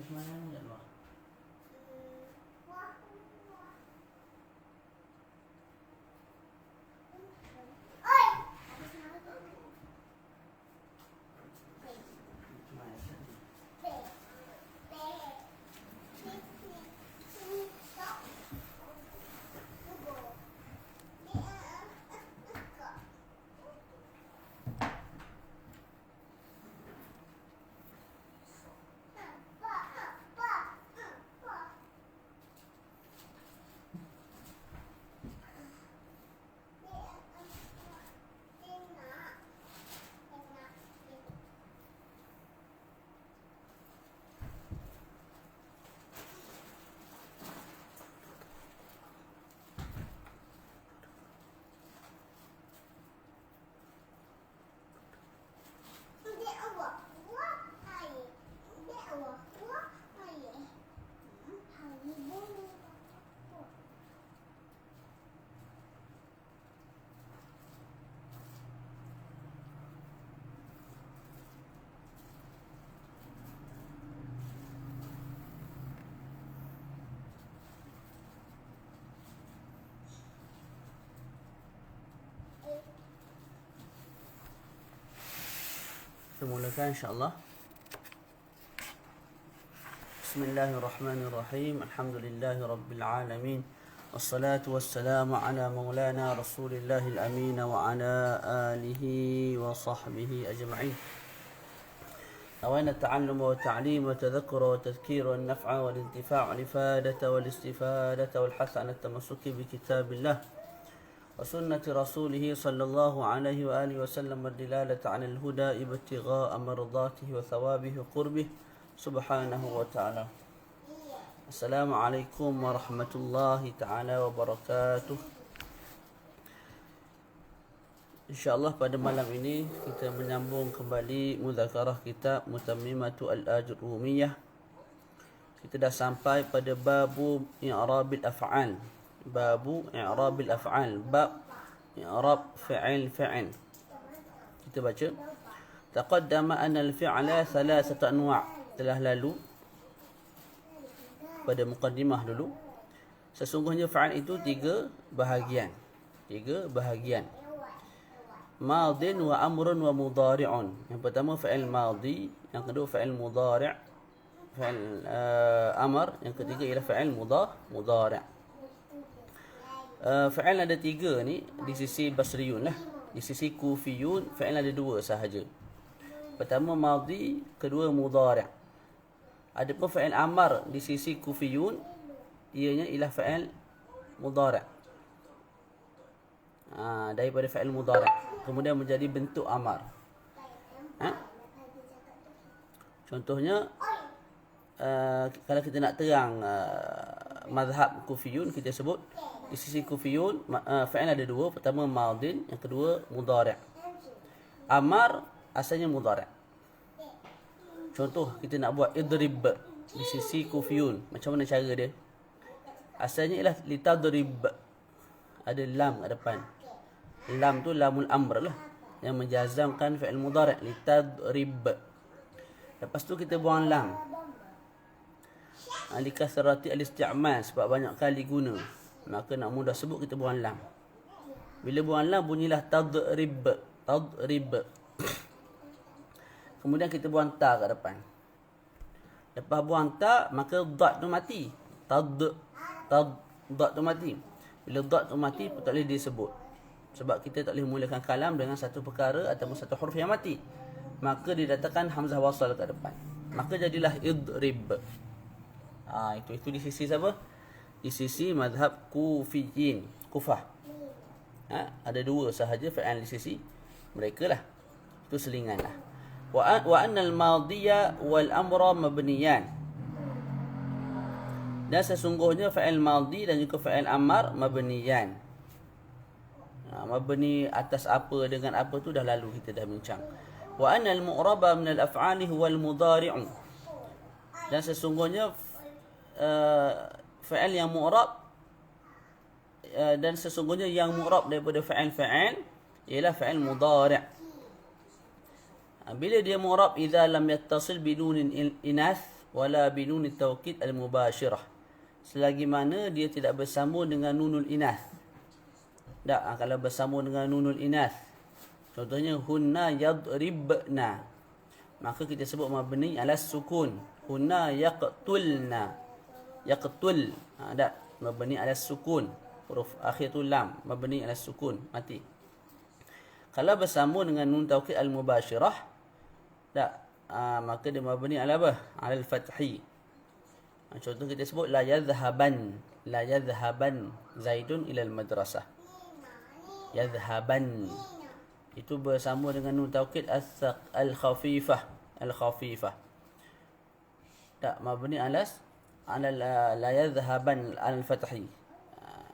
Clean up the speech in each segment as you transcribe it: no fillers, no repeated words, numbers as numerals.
semayang kat luar. Kita mulakan insya-Allah. Bismillahirrahmanirrahim. Alhamdulillahirabbil alamin. Wassalatu wassalamu ala maulana Rasulillahil amin wa ala alihi wa sahbihi ajma'in. نوينا التعلم والتعليم والتذكر والتذكير والنفع والانتفاع والإفادة والاستفادة والحث على التمسك بكتاب الله وسنة رسوله صلى الله عليه وآله وسلم والدلالة على الهدى ابتغاء مرضاته وثوابه وقربه سبحانه وتعالى. السلام عليكم ورحمة الله تعالى وبركاته. InsyaAllah pada malam ini kita menyambung kembali muzakarah kitab Mutammimatu al-Ajrumiyah. Kita dah sampai pada babu i'rabil af'al. Babu i'rabil af'al. Bab i'rab fi'il fi'il. Kita baca. Taqaddama anna al-fi'la thalathatu anwa'. Telah lalu pada muqaddimah dulu. Sesungguhnya fa'il itu tiga bahagian. Madin wa amrun wa mudari'un. Yang pertama fa'il madhi, yang kedua fa'il mudari', fa'il amr, yang ketiga ialah fa'il mudari'. Fa'il ada tiga ni di sisi Basriyun lah. Di sisi Kufiyun fa'il ada dua sahaja. Pertama madhi, kedua mudari'. Adapun fa'il amr di sisi Kufiyun ianya ialah fa'il mudari'. Daripada fa'il mudari' kemudian menjadi bentuk amar. Contohnya kalau kita nak terang mazhab Kufiyun, kita sebut di sisi Kufiyun fa'il ada dua. Pertama madin, yang kedua mudari'. Amar asalnya mudari'. Contoh kita nak buat idrib di sisi Kufiyun, macam mana cara dia? Asalnya ialah litadrib. Ada lam kat depan. Lam tu lamul amr lah, yang menjazamkan fi'il mudhari' litadrib. Lepas tu kita buang lam likasrati al-isti'mal, sebab banyak kali guna, maka nak mudah sebut kita buang lam. Bila buang lam bunyilah tadrib. Kemudian kita buang ta kat depan. Lepas buang ta maka dad tu mati. Dad tu mati. Bila dad tu mati tak boleh disebut, sebab kita tak boleh mulakan kalam dengan satu perkara ataupun satu huruf yang mati. Maka didatangkan hamzah wasal kat depan. Maka jadilah idrib. Itu di sisi siapa? Di sisi mazhab Kufiyin, Kufah. Ada dua sahaja fa'il di sisi mereka lah. Itu selingan lah. Wa anna al-madhiya wal amra mabniyan. Dan sesungguhnya fa'il madhi dan juga fa'il amar mabniyan. Mabni atas apa dengan apa tu dah lalu kita dah bincang. Wa anna al-mu'raba min al-af'ali huwa al-mudhari'u. Dan sesungguhnya fa'il yang mu'rab dan sesungguhnya yang mu'rab daripada fa'il ialah fa'il mudhari'. Bila dia mu'rab idza lam yattasil binunin inath, wala binun taukid al-mubashirah. Selagi mana dia tidak bersambung dengan nunul inath. Tak, kalau bersambung dengan nunul inath. Contohnya hunna yadribna. Maka kita sebut mabni ala sukun. Hunna yaqtulna. Yaqtul. Tak, mabni ala sukun. Huruf akhir tu lam, mabni ala sukun, mati. Kalau bersambung dengan nun taukid al-mubashirah, tak, maka dia mabni ala apa? Ala al-fathi. Contoh kita sebut la yadhhaban Zaidun ila al-madrasah. Yadhhaban. Itu bersambung dengan nun taukid al-khafifah. Al-khafifah. Tak, mabni ala la yadhhaban al-fathi.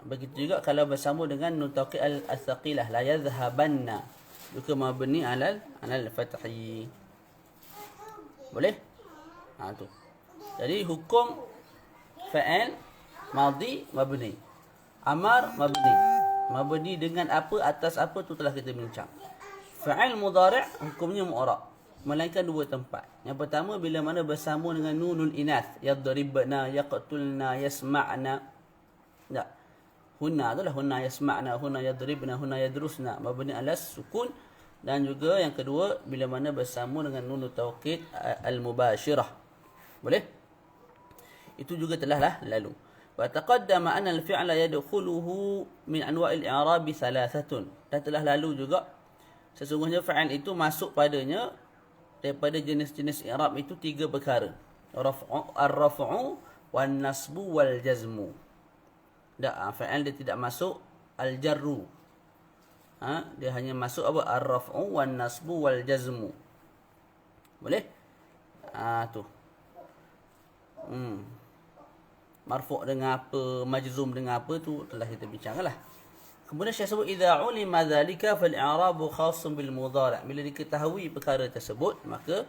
Begitu juga kalau bersambung dengan nun taukid al-thaqilah, la yadhhabanna, juga mabni ala al-fathi. Boleh? Tu. Jadi hukum fa'il madhi mabni. Amar mabni. Mabni dengan apa, atas apa, tu telah kita bincang. Fa'il mudhari' hukumnya mu'rab, melainkan dua tempat. Yang pertama bila mana bersambung dengan nunul inath, yadribna, yaqtulna, yasma'na. Tak. Hunna itulah, hunna yasma'na, hunna yadribna, hunna yadrusna, mabni ala sukun. Dan juga yang kedua bila mana bersambung dengan nun taukid al-mubashirah. Boleh? Itu juga telah lah lalu. Wa taqaddama anna al-fi'la yadkhuluhu min anwa'il i'rab thalathatun. Dan telah lalu juga sesungguhnya fa'il itu masuk padanya daripada jenis-jenis i'rab itu tiga perkara. Ar-raf'u wan nasbu wal jazmu. Tak, fa'il dia tidak masuk al-jarru. Dia hanya masuk apa? Ar-raf'u wan nasbu wal jazmu. Boleh? Tu. Marfu' dengan apa, majzum dengan apa, tu telah kita bincangkanlah. Kemudian Syekh sebut idza ulima dzalika fal i'rabu khassun bil mudhari'. Bila diketahui perkara tersebut, maka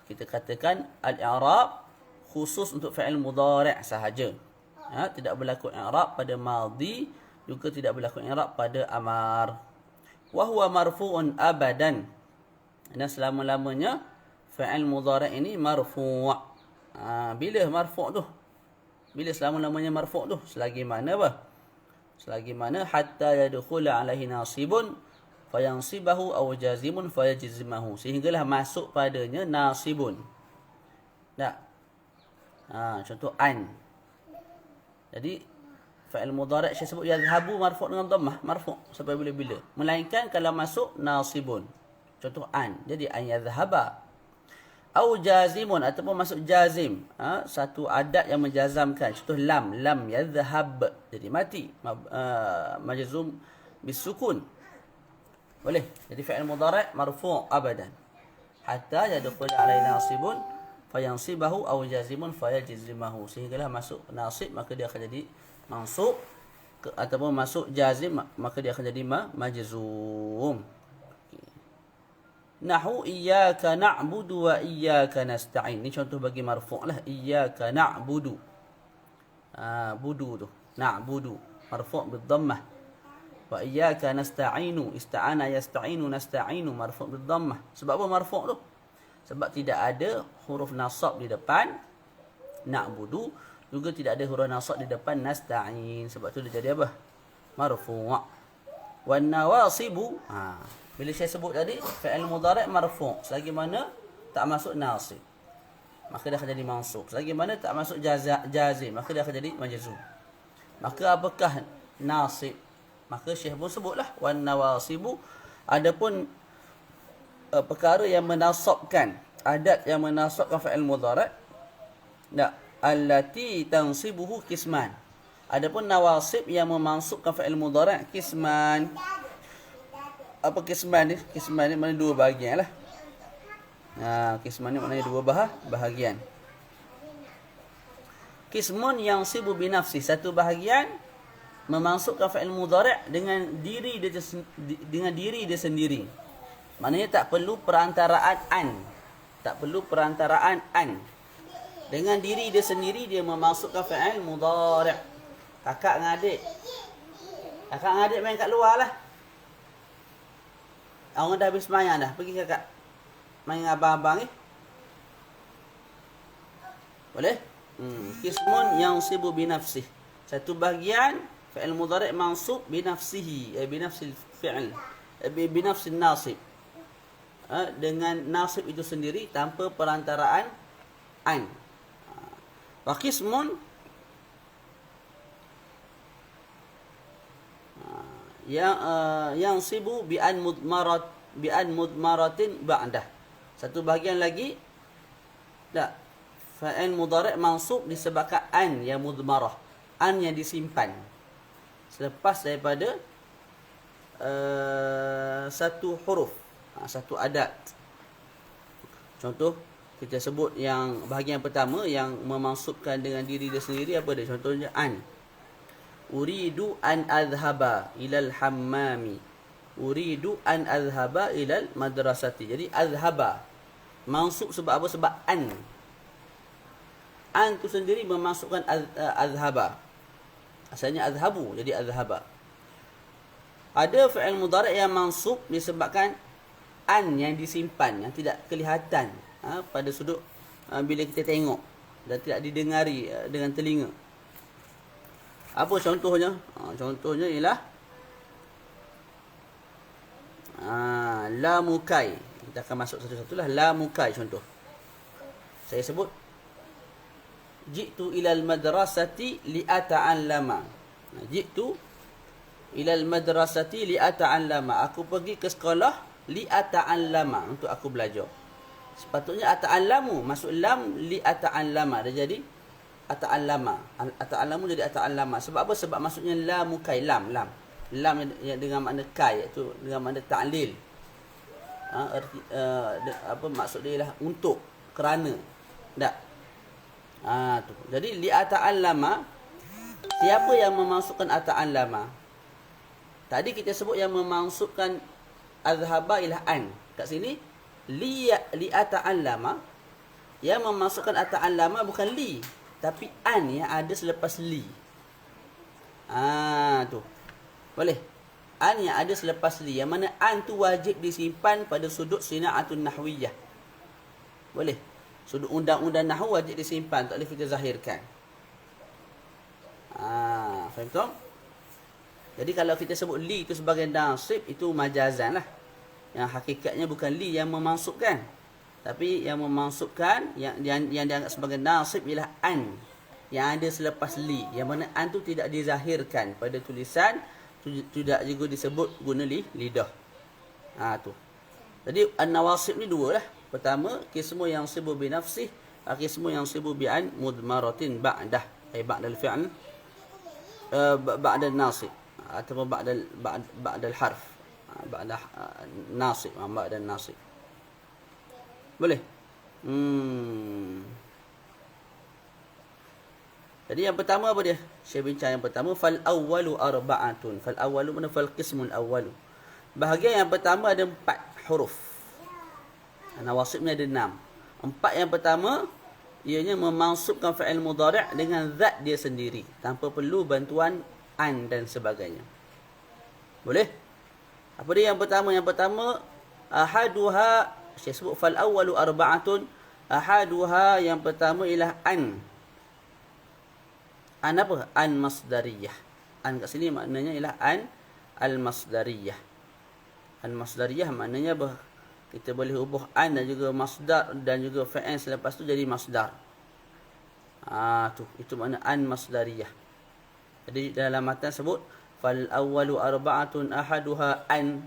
kita katakan al-i'rab khusus untuk fa'il mudhari' sahaja. Tidak berlaku i'rab pada madhi, juga tidak berlaku i'rab pada amar. Wa huwa marfu'un abadan. Dan selama-lamanya fa'il mudhari' ini marfu'. Bila marfu' tu? Bila selama-lamanya marfu' tu? Selagi mana apa? Selagi mana hatta yadkhula alaihi nasibun fayansibahu aw jazimun fayajzimahu. Sehinggalah masuk padanya nasibun. Tak? Contoh an. Jadi fa'il mudhari' saya sebut yadhhabu marfu' dengan dhammah, marfu' sampai bila-bila. Melainkan kalau masuk nasibun. Contoh an. Jadi an yadhhaba. Au jazimun, ataupun masuk jazim. Satu adat yang menjazamkan. Contoh lam yadhhab. Jadi mati. Majzum bisukun. Boleh. Jadi fa'il mudhari' marfu' abadan. Hatta yadkhul alaihi nasibun fayansibahu aw jazimun fayajzimahu. Sehinggalah masuk nasib, maka dia akan jadi mansub, ataupun masuk jazim, maka dia akan jadi majzum. Nahu iyyaka na'budu wa iyyaka nasta'in. Ini contoh bagi marfu' lah. Iyyaka na'budu. Budu tu. Na'budu. Marfu' bid-dhammah. Wa iyyaka nasta'inu. Ista'ana yasta'inu nasta'inu. Marfu' bid-dhammah. Sebab apa marfu' tu? Sebab tidak ada huruf nasab di depan na'budu, juga tidak ada huruf nasab di depan nasta'in. Sebab tu dia jadi apa? Marfu'. Wan nawasibu. Bila saya sebut tadi fa'il mudhari' marfu', selagi mana tak masuk nasib, maka dia akan jadi mansub. Selagi mana tak masuk jazim, maka dia akan jadi majzum. Maka apakah nasib? Maka Syekh pun sebutlah wan nawasibu. Adapun perkara yang menasabkan, adat yang menasabkan fa'il mudhari', allati tansibuhu qisman. Adapun nawasib yang memansubkan fa'il mudhari' qisman. Apa qisman ni? Qisman ni maknanya dua bahagian lah. Qisman ni maknanya dua bahagian. Qismun yang sibu binafsi, satu bahagian memansubkan fa'il mudhari' dengan diri dia sendiri. Maknanya tak perlu perantaraan an. Tak perlu perantaraan an. Dengan diri dia sendiri dia memasukkan fa'il mudhari'. Kakak dengan adik. Kakak dengan adik main kat luar lah. Orang dah habis semayang dah. Pergi kakak main dengan abang-abang ni. Boleh? Qismun yansibu binafsih. Satu bahagian fi'il mudhari' mansub binafsihi, binafsil fi'il, binafsil nasib. Dengan nasib itu sendiri tanpa perantaraan an. Wa qismun yang sibu bi an mudmaratin ba'dah. Satu bahagian lagi tak, fa'il mudhari' mansub disebabkan an yang mudmarah, an yang disimpan selepas daripada satu huruf, satu adat. Contoh kita sebut yang bahagian pertama yang memansubkan dengan diri dia sendiri, apa dia? Contohnya an. Uridu an adhhaba ilal hammami. Uridu an adhhaba ilal madrasati. Jadi adhhaba mansub sebab apa? Sebab an. An tu sendiri memasukkan adhhaba. Asalnya adhabu, jadi adhhaba. Ada fi'il mudhari' yang mansub disebabkan an yang disimpan, yang tidak kelihatan pada sudut bila kita tengok dan tidak didengari dengan telinga. Apa contohnya? Contohnya ialah la mukai. Kita akan masuk satu-satulah. La mukai contoh. Saya sebut ji'tu ilal madrasati li'ata'allama. Ji'tu ilal madrasati li'ata'allama. Aku pergi ke sekolah li'ata'allama, untuk aku belajar. Sepatutnya ata'allamu, masuk lam li'ata'allama. Dia jadi ata'allama. Ata'allamu jadi ata'allama. Sebab apa? Sebab maksudnya la mukai, lam yang dengan makna kai, iaitu dengan makna ta'lil. Apa maksud dia ialah untuk, kerana. Tak. Tu. Jadi li'ata'allama, siapa yang memasukkan ata'allama? Tadi kita sebut yang memasukkan azhaba ialah an. Kat sini li'ata'allama, yang memasukkan ata'allama bukan li, tapi an yang ada selepas li. Tu. Boleh? An yang ada selepas li. Yang mana an tu wajib disimpan pada sudut sina'atun nahwiyah. Boleh? Sudut undang-undang nahwu wajib disimpan, tak boleh kita zahirkan. Faham tak? Jadi kalau kita sebut li itu sebagai nasib, itu majazan lah. Yang hakikatnya bukan li yang memansubkan, tapi yang memansubkan, yang dianggap sebagai nasib ialah an yang ada selepas li, yang mana an tu tidak dizahirkan pada tulisan, tidak juga disebut guna lidah. Tu. Jadi an-nawasib ni dua lah. Pertama, qismu yang sibu bi nafsih, qismu yang sibu bi an mudmaratin ba'dah, ay ba'dal fi'l, ba'dal nasib, atau ba'dal harf, ba'dah nasib, ba'dal nasib. Boleh? Jadi yang pertama apa dia? Saya bincang yang pertama, fal awwalu arba'atun. Fal awwalu mana? Fal qismul awwalu. Bahagian yang pertama ada 4 huruf. Nawasib ni ada 6. 4 yang pertama, ianya memansubkan fa'il mudhari' dengan zat dia sendiri, tanpa perlu bantuan an dan sebagainya. Boleh? Apa dia yang pertama? Yang pertama, ahaduha, saya sebut fal awwalu arba'atun. Ahaduha, yang pertama ialah an. An apa? An masdariyah. An kat sini maknanya ialah an al-masdariyah. An masdariyah maknanya kita boleh ubah an dan juga masdar dan juga fa'il selepas tu jadi masdar. Tu itu makna an masdariyah. Jadi dalam matan sebut fal awwalu arba'atun ahaduha an.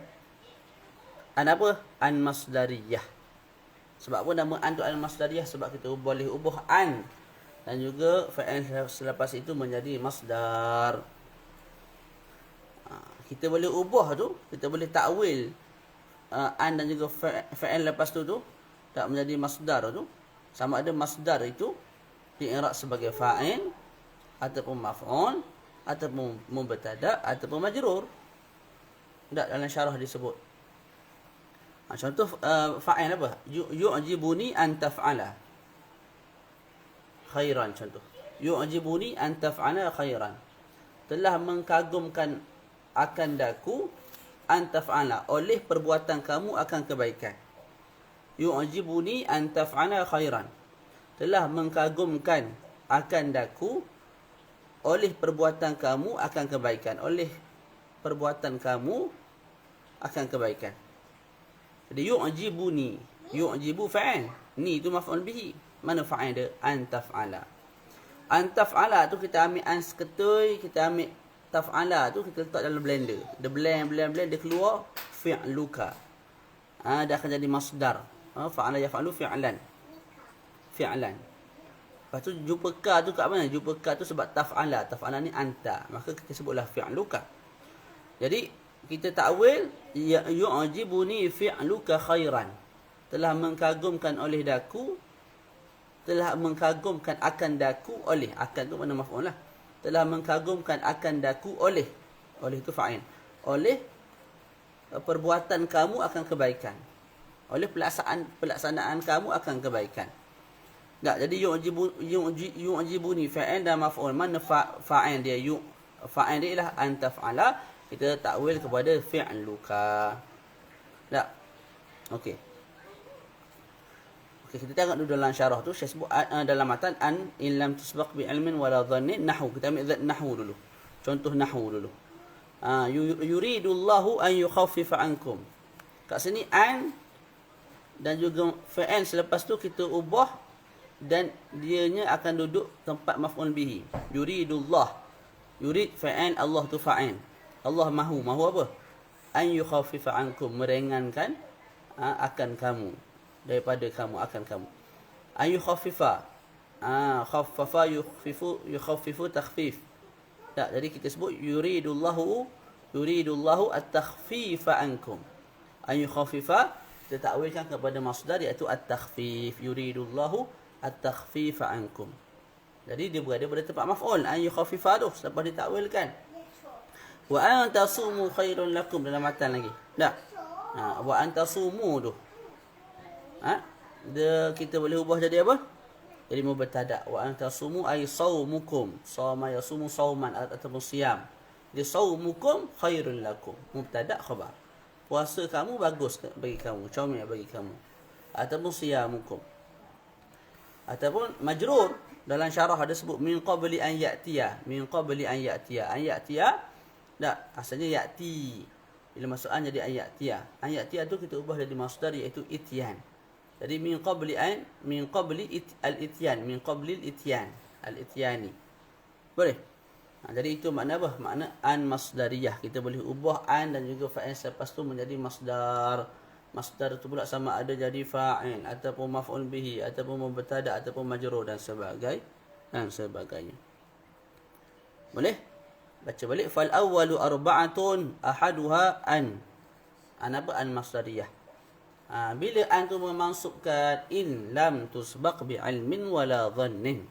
An apa? An masdariyah. Sebab apa nama an tu an masdariyah? Sebab kita boleh ubah an dan juga fa'il selepas itu menjadi masdar. Kita boleh ubah tu, kita boleh takwil an dan juga fa'il lepas tu tak menjadi masdar tu. Sama ada masdar itu di'irab sebagai fa'il ataupun maf'ul ataupun mubtada ataupun majrur. Tak, dalam syarah disebut. Contoh fa'il apa? Yu'jibuni an taf'ala khairan. Contoh, yu'jibuni an taf'ala khairan. Telah mengagumkan akan daku an taf'ala, oleh perbuatan kamu akan kebaikan. Yu'jibuni an taf'ala khairan. telah mengkagumkan akan daku oleh perbuatan kamu akan kebaikan. Oleh perbuatan kamu akan kebaikan. Jadi yu'jibuni. Yu'jibu fa'al. Ni tu maf'ul bihi. Mana fa'al dia? An taf'ala. An taf'ala tu kita ambil an seketui, kita ambil taf'ala tu kita letak dalam blender. Dia blend, dia keluar fi'luka. Dia akan jadi masdar. Fa'ala yaf'alu fi'lan. Fi'lan. Lepas tu jumpa ka tu kat mana? Jumpa ka tu sebab taf'ala. Taf'ala ni anta. Maka kita sebutlah fi'luka. Jadi kita takwil yu'jibuni fi'luka khairan. Telah mengkagumkan oleh daku, telah mengkagumkan akan daku oleh, akan tu mana maf'ul lah. Telah mengkagumkan akan daku oleh itu fa'il. Oleh perbuatan kamu akan kebaikan. Oleh pelaksanaan kamu akan kebaikan. Tak, jadi yu'jibuni fa'il dan maf'ul. Mana fa'il dia? Fa'il dia ialah an taf'ala. Kita takwil kepada fi'luka. Tak? Okey. Kita tengok dulu dalam syarah tu. Saya sebut dalam matan an in lam tusbaq bi ilmin wala dhannin nahwu. Kita ambil zat nahwu dulu. Contoh nahwu dulu. Yuridullahu an yukhaffifa ankum. Kat sini an dan juga fa'il selepas tu kita ubah dan dianya akan duduk tempat maf'ul bihi. Yuridullah. Yurid fa'il, Allah tu fa'il. Allah mahu apa? An yukhaffifa ankum, meringankan akan kamu, daripada kamu, akan kamu. An yukhaffifa, khaffafa yukhaffifu takhfif. Tak, jadi kita sebut yuridullahu at-takhfifa ankum. An yukhaffifa kita takwilkan kepada masdar iaitu at-takhfif. Yuridullahu at-takhfifa ankum. Jadi dia berada pada tempat maf'ul. An yukhaffifa tu selepas ditakwilkan. Wa an tasumu khairun lakum dalam matan lagi. Tak? Wa an tasumu tu. Dia kita boleh ubah jadi apa? Jadi mubtada. Wa an tasumu ay saumukum. Sawma yasumu sauman ataupun siyam. Dia saumukum khairun lakum. Mubtada khabar. Puasa kamu bagus bagi kamu, comel bagi kamu. Ataupun siyamukum. Ataupun majrur dalam syarah ada sebut min qabli an ya'tiya. Min qabli an ya'tiya. An ya'tiya tak, asalnya ya'ti. Bila masuk an jadi an ya'tiya. An ya'tiya tu kita ubah jadi masdar iaitu ityan. Jadi min qabli al-ityan. Min qabli al-ityan. Al-ityani. Boleh? Jadi itu makna apa? Makna an masdariyah. Kita boleh ubah an dan juga fa'il selepas tu menjadi masdar. Masdar itu pula sama ada jadi fa'il ataupun maf'ul bihi ataupun mubtada ataupun majrur dan sebagainya. Boleh? Baca balik. Fal awwalu arba'atun ahaduha an. An apa? An masdariyah. Bila an tu memansubkan in lam tusbaq bi ilmin wala dhannin.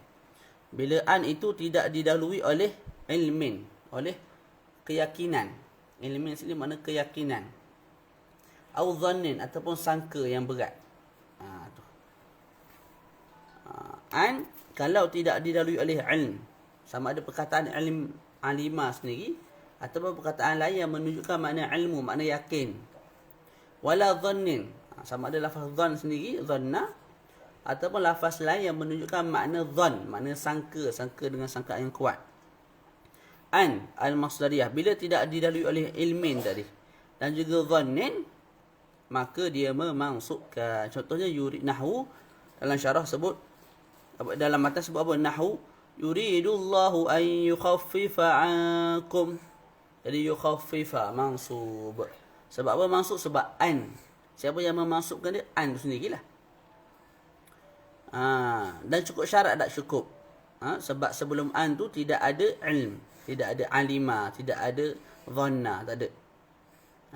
Bila an itu tidak didahului oleh ilmin, oleh keyakinan. Ilmin sini makna keyakinan. Au dhannin ataupun sangka yang berat. An kalau tidak didahului oleh ilm, sama ada perkataan ilm alima sendiri ataupun perkataan lain yang menunjukkan makna ilmu, makna yakin. Wala dhannin, sama ada lafaz dhann sendiri, dhanna, ataupun lafaz lain yang menunjukkan makna dhann, makna sangka dengan sangka yang kuat. An al-masdariyah bila tidak didahului oleh ilmin tadi dan juga dhannin, maka dia memansubkan. Contohnya nahwu dalam syarah sebut, dalam matan sebut apa? Nahwu yuridullahu an yukhaffifa ankum. Jadi yukhaffifa mansub. Sebab apa mansub? Sebab an. Siapa yang memansubkan dia? An tu sendirilah. Dan cukup syarat tak? Cukup. Sebab sebelum an tu tidak ada ilm, tidak ada alima, tidak ada dhanna, tak ada.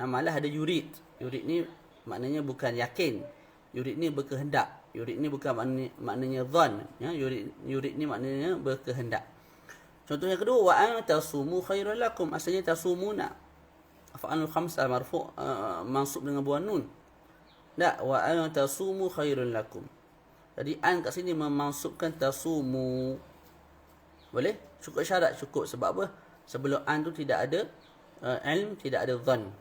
Malah ada yurid. Yurid ni maknanya bukan yakin. Yurid ni berkehendak. Yurid ni bukan maknanya dhan. Yurid ni maknanya berkehendak. Contoh yang kedua, wa an tasumu khairul lakum. Asalnya tasumuna. Af'alul khamsah marfu' mansub dengan buah nun. Tak, wa an tasumu khairul lakum. Jadi an kat sini memansubkan tasumu. Boleh? Cukup syarat, cukup. Sebab apa? Sebelum an tu tidak ada ilm, tidak ada dhan.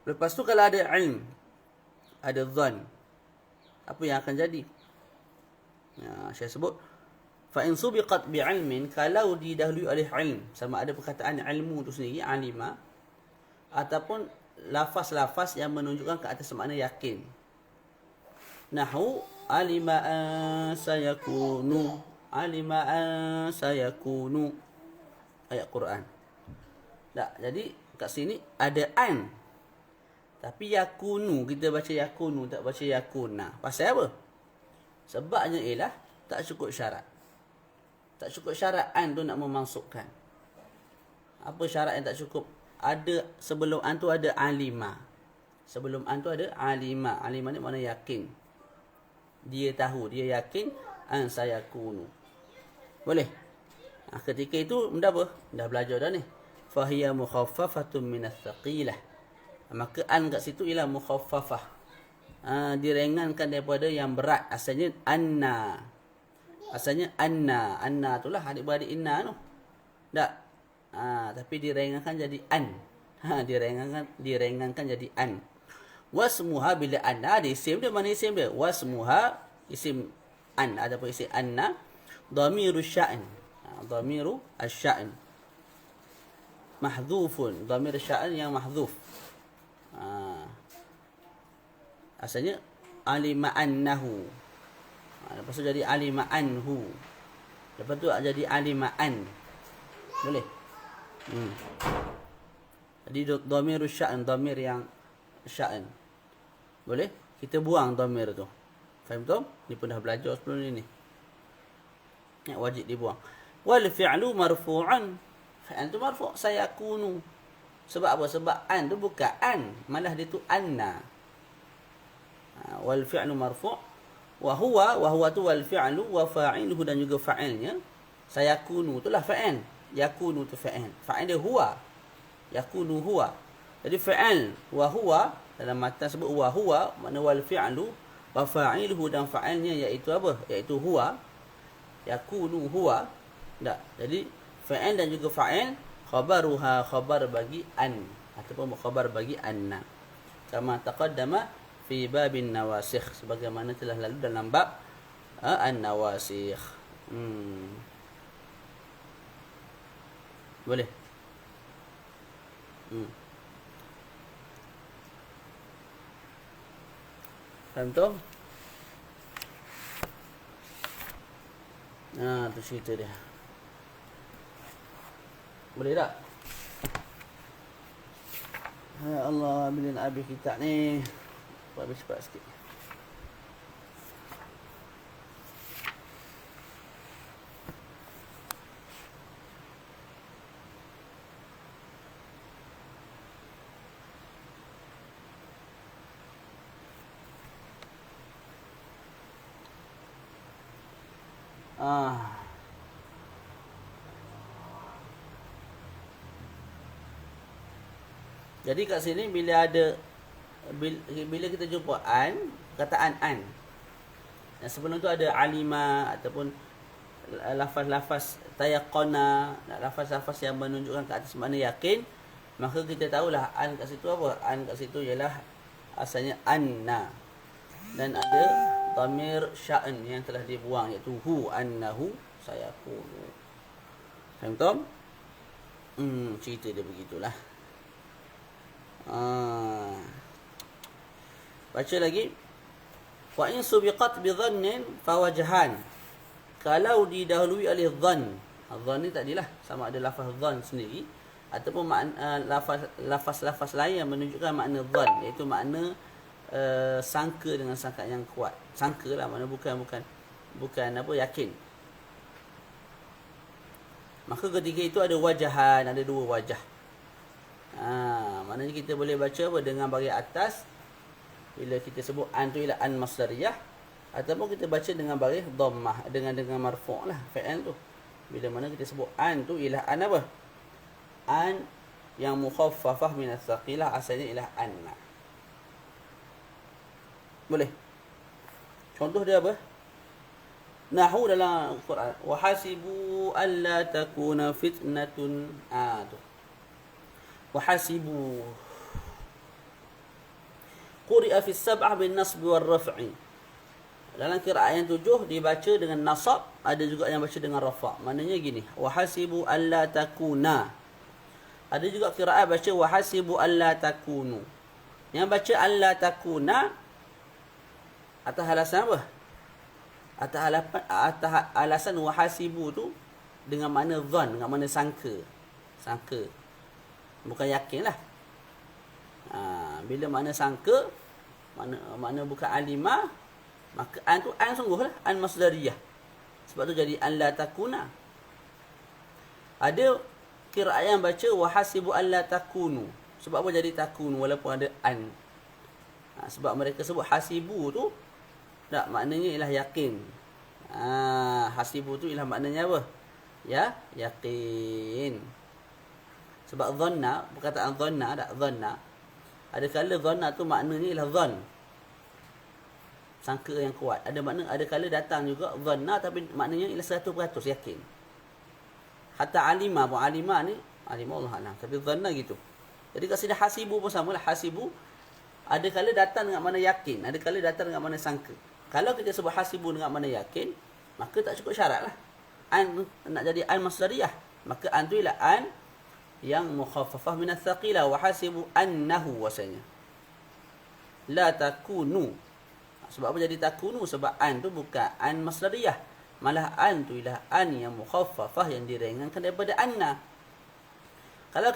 Lepas tu kalau ada ilm, ada dhan, Apa yang akan jadi? Saya sebut fa in subiqat bi ilmin, kalau didahului oleh ilm, sama ada perkataan ilmu itu sendiri alima ataupun lafaz-lafaz yang menunjukkan ke atas makna yakin. Nahu alima an sayakunu, alima an sayakunu, ayat Quran. Tak, jadi kat sini ada an. Tapi yakunu, kita baca yakunu, tak baca yakuna. Pasal apa? Sebabnya ialah tak cukup syarat. Tak cukup syarat an tu nak memasukkan. Apa syarat yang tak cukup? Ada sebelum an tu ada alima. Sebelum an tu ada alima. Alima ni makna yakin. Dia tahu, dia yakin an sayakunu. Boleh? Ketika itu dah apa? Dah belajar dah ni. Fahiya mukhaffafatun minas thaqilah. Maka an kat situ ialah mukhaffafah. Diringankan daripada yang berat. Asalnya anna. Asalnya anna. Anna itulah adik-beradik inna tu. Tak. Tapi diringankan jadi an. Diringankan jadi an. Wasmuha, bila anna ada isim dia, mana isim dia? Wasmuha isim an. Adapun isim anna dhamiru sya'an. Dhamiru asy-sya'an. Mahdhufun. Dhamir sya'an yang mahdhuf. Asalnya alima annahu. Lepas tu jadi alima anhu. Lepas tu jadi alima an. Boleh? Jadi dhamir sya'an, dhamir yang sya'an. Boleh? Kita buang dhamir tu. Faham tu? Ni pun dah belajar sebelum ni. Wajib dibuang. Wal fi'lu marfu'an. Fi'al tu marfu', sayakunu. Sebab apa? Sebab an tu bukan an, malah dia tu anna. Wal fi'lu marfu' wa huwa tu wal fi'lu wa fa'iluhu, dan juga fa'ilnya sayakunu, itulah fa'il. Yakunu tu fa'il. Fa'il dia huwa. Yakunu huwa. Jadi fa'il wa huwa, dalam matan sebut wa huwa, makna wal fi'lu wa fa'iluhu, dan fa'ilnya iaitu apa? Iaitu huwa. Yakunu huwa. Tak. Jadi fa'il dan juga fa'il, khabaruha, khabar bagi an, ataupun khabar bagi anna. Kama taqaddama fi babin nawasikh, sebagaimana telah lalu dalam bab an-nawasikh. Boleh? Faham tu? Tu cerita dia. Boleh tak? Ya Allah, bila nak habis kitab ni. Habis cepat sikit. Jadi kat sini bila kita jumpa an, perkataan an, yang sebelum tu ada alima ataupun lafaz-lafaz tayaqana, lafaz-lafaz yang menunjukkan ke atas makna yakin, maka kita tahulah an kat situ apa? An kat situ ialah asalnya anna, dan ada dhamir sya'an yang telah dibuang, iaitu hu, annahu sayakunu. Faham tak? Cerita dia begitulah. Baca lagi. Wa in subiqat bi dhannin fawajhan. Kalau didahului oleh dhann. Dhann ni tadilah sama ada lafaz dhann sendiri ataupun lafaz-lafaz lain yang menunjukkan makna dhann, iaitu makna sangka dengan sangka yang kuat. Sangka lah, makna bukan apa, yakin. Maka ketika itu ada wajahan, ada dua wajah. Maknanya kita boleh baca apa dengan bahagian atas bila kita sebut an tu ialah an masdariyah, ataupun kita baca dengan baris dhammah, dengan marfu' lah fa'il tu. Bila mana kita sebut an tu ialah an apa? An yang mukhaffafah min as-saqilah, asalnya ialah anna. Boleh? Contoh dia apa? Nahu dalam Quran, wa hasibu alla takuna fitnatun. Tu. وحسبوا قرئ في السبعة بالنصب والرفع. Dalam qiraat yang 7 dibaca dengan nasab, ada juga yang baca dengan rafa'. Maknanya gini, wahasibu alla takuna. Ada juga qiraat baca wahasibu alla takunu. Yang baca alla takuna atas alasan apa? Atas alasan wahasibu tu dengan makna dhan, dengan makna sangka. Sangka. Bukan yakin lah. Bila makna sangka, makna bukan alima, maka an tu an sungguh lah, an masdariyah. Sebab tu jadi an la takuna. Ada qiraat yang baca wahasibu an la takunu. Sebab apa jadi takun walaupun ada an? Sebab mereka sebut hasibu tu tak, maknanya ialah yakin. Hasibu tu ialah maknanya apa? Ya, yakin. Sebab dhanna, perkataan dhanna tak, dhanna. Ada kala dhanna tu maknanya ialah dhan. Sangka yang kuat. Ada kala datang juga dhanna tapi maknanya ialah 100% yakin. Hatta alima pun, alima ni alima Allah alam, tapi dhanna gitu. Jadi kat sini hasibu pun samalah. Hasibu ada kala datang dengan makna yakin, ada kala datang dengan makna sangka. Kalau kita sebut hasibu dengan makna yakin, maka tak cukup syarat lah. An nak jadi an masdariyah, maka an tu ialah an yang mukhaffafah min ats-tsaqila, wa hasibu annahu wasanya. La takunu. Sebab apa jadi takunu? Sebab an tu bukan an masdariyah. Malah an tu ialah an yang mukhaffafah, yang diringankan daripada anna. Kalau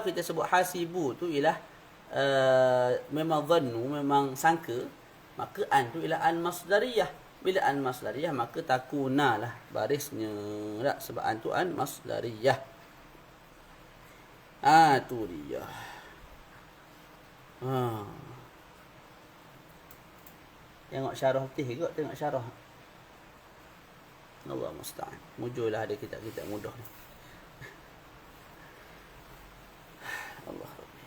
kita sebut hasibu tu ialah memang dhannu, memang sangka, maka an tu ialah an masdariyah. Bila an masdariyah maka takuna lah barisnya tak, sebab an tu an masdariyah. Tu dia. Tengok syarah tih juga, tengok syarah. Allah musta'an. Mujurlah ada kitab-kitab mudah ni. Allah Rabbi.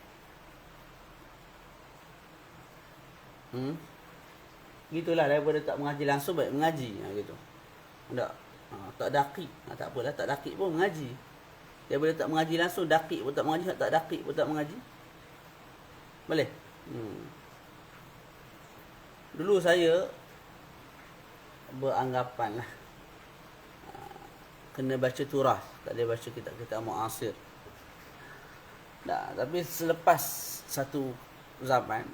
Gitulah, daripada tak mengaji langsung baik mengaji gitu. Tak tak dakik, tak apalah, tak dakik pun mengaji. Daripada tak mengaji langsung, dakik pun tak mengaji, tak dakik pun tak mengaji. Boleh? Dulu saya beranggapan lah kena baca turah, tak boleh baca kitab-kitab muasir. Tapi selepas satu zaman,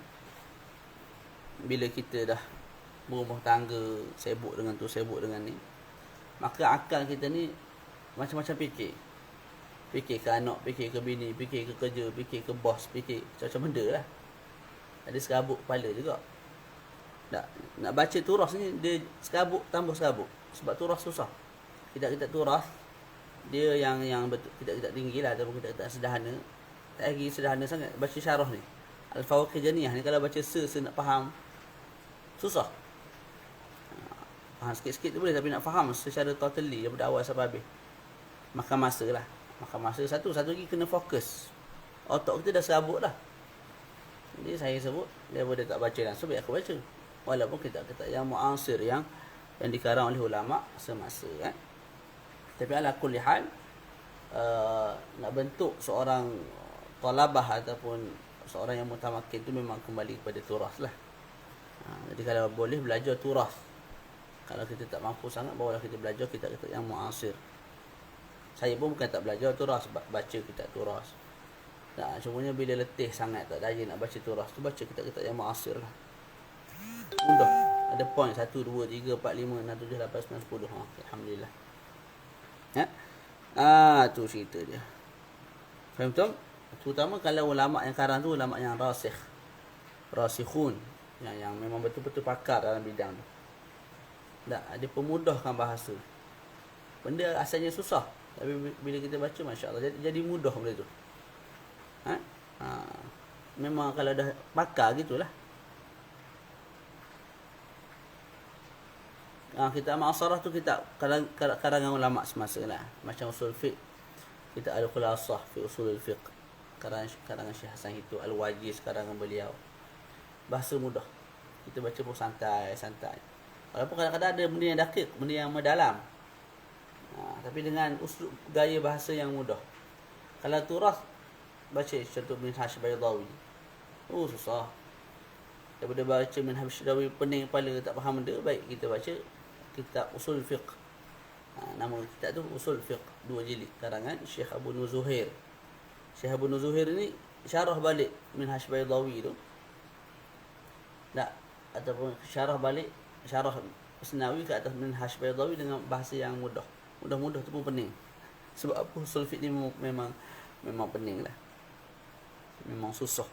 bila kita dah berumah tangga, sibuk dengan tu, sibuk dengan ni, maka akal kita ni macam-macam fikir. Fikir ke anak, fikir ke bini, fikir ke kerja, fikir ke bos, fikir macam-macam benda lah. Ada serabut kepala juga. Nak baca turas ni, dia serabut tambah serabut. Sebab turas susah. Kitab-kitab turas, dia yang betul, kitab-kitab tinggi lah, ataupun kitab-kitab sederhana. Tak lagi sederhana sangat. Baca syarah ni, Al-Fawaqih Janiyah ni, kalau baca nak faham, susah. Faham sikit-sikit tu boleh, tapi nak faham secara totally daripada awal sampai habis, makan masa lah. Makan masa satu lagi kena fokus. Otak kita dah serabut dah. Jadi saya sebut, daripada tak baca langsung, biar aku baca. Walaupun kitab-kitab yang mu'asir, yang dikarang oleh ulama' semasa kan. Tapi ala kulli hal, nak bentuk seorang talabah ataupun seorang yang mutamakin tu memang kembali kepada turas lah. Jadi kalau boleh belajar turas. Kalau kita tak mampu sangat, barulah kita belajar kitab-kitab yang mu'asir. Saya pun bukan tak belajar turas, baca kitab turas. Cumanya bila letih sangat, tak daya nak baca turas tu, baca kitab-kitab yang mu'asir lah. Mudah. Ada point 1, 2, 3, 4, 5, 6, 7, 8, 9, 10. Alhamdulillah. Tu cerita dia. Faham tak? Terutama kalau ulama' yang karang tu ulama' yang rasikhun, yang memang betul-betul pakar dalam bidang tu. Dia pemudahkan bahasa. Benda asalnya susah, tapi bila kita baca, masya-Allah, jadi mudah benda tu. Memang kalau dah pakar gitulah. Kitab Ma'asarah tu kitab karangan ulama' semasa lah. Macam usul fiqh, kitab Al-Khulasah fi usul fiqh, karangan Syekh Hasan itu, Al-Wajiz karangan beliau. Bahasa mudah, kita baca pun santai. Walaupun kadang-kadang ada benda yang dakik, benda yang mendalam, tapi dengan uslub gaya bahasa yang mudah. Kalau turas, baca contoh Minhaj Baydawi, susah. Daripada baca Minhaj Syadawi pening kepala tak faham benda, baik kita baca kitab Usul Fiqh. Nama kitab tu Usul Fiqh, 2 jilid karangan Syekh Abu Nur Zuhair. Syekh Abu Nur Zuhair ni syarah balik Minhaj Baydawi tu. Tak, ataupun syarah balik syarah Asnawi ke atas Minhaj Baydawi dengan bahasa yang mudah. Mudah-mudah tu pun pening. Sebab apa? Usul Fiqh ni memang pening lah. Memang susah.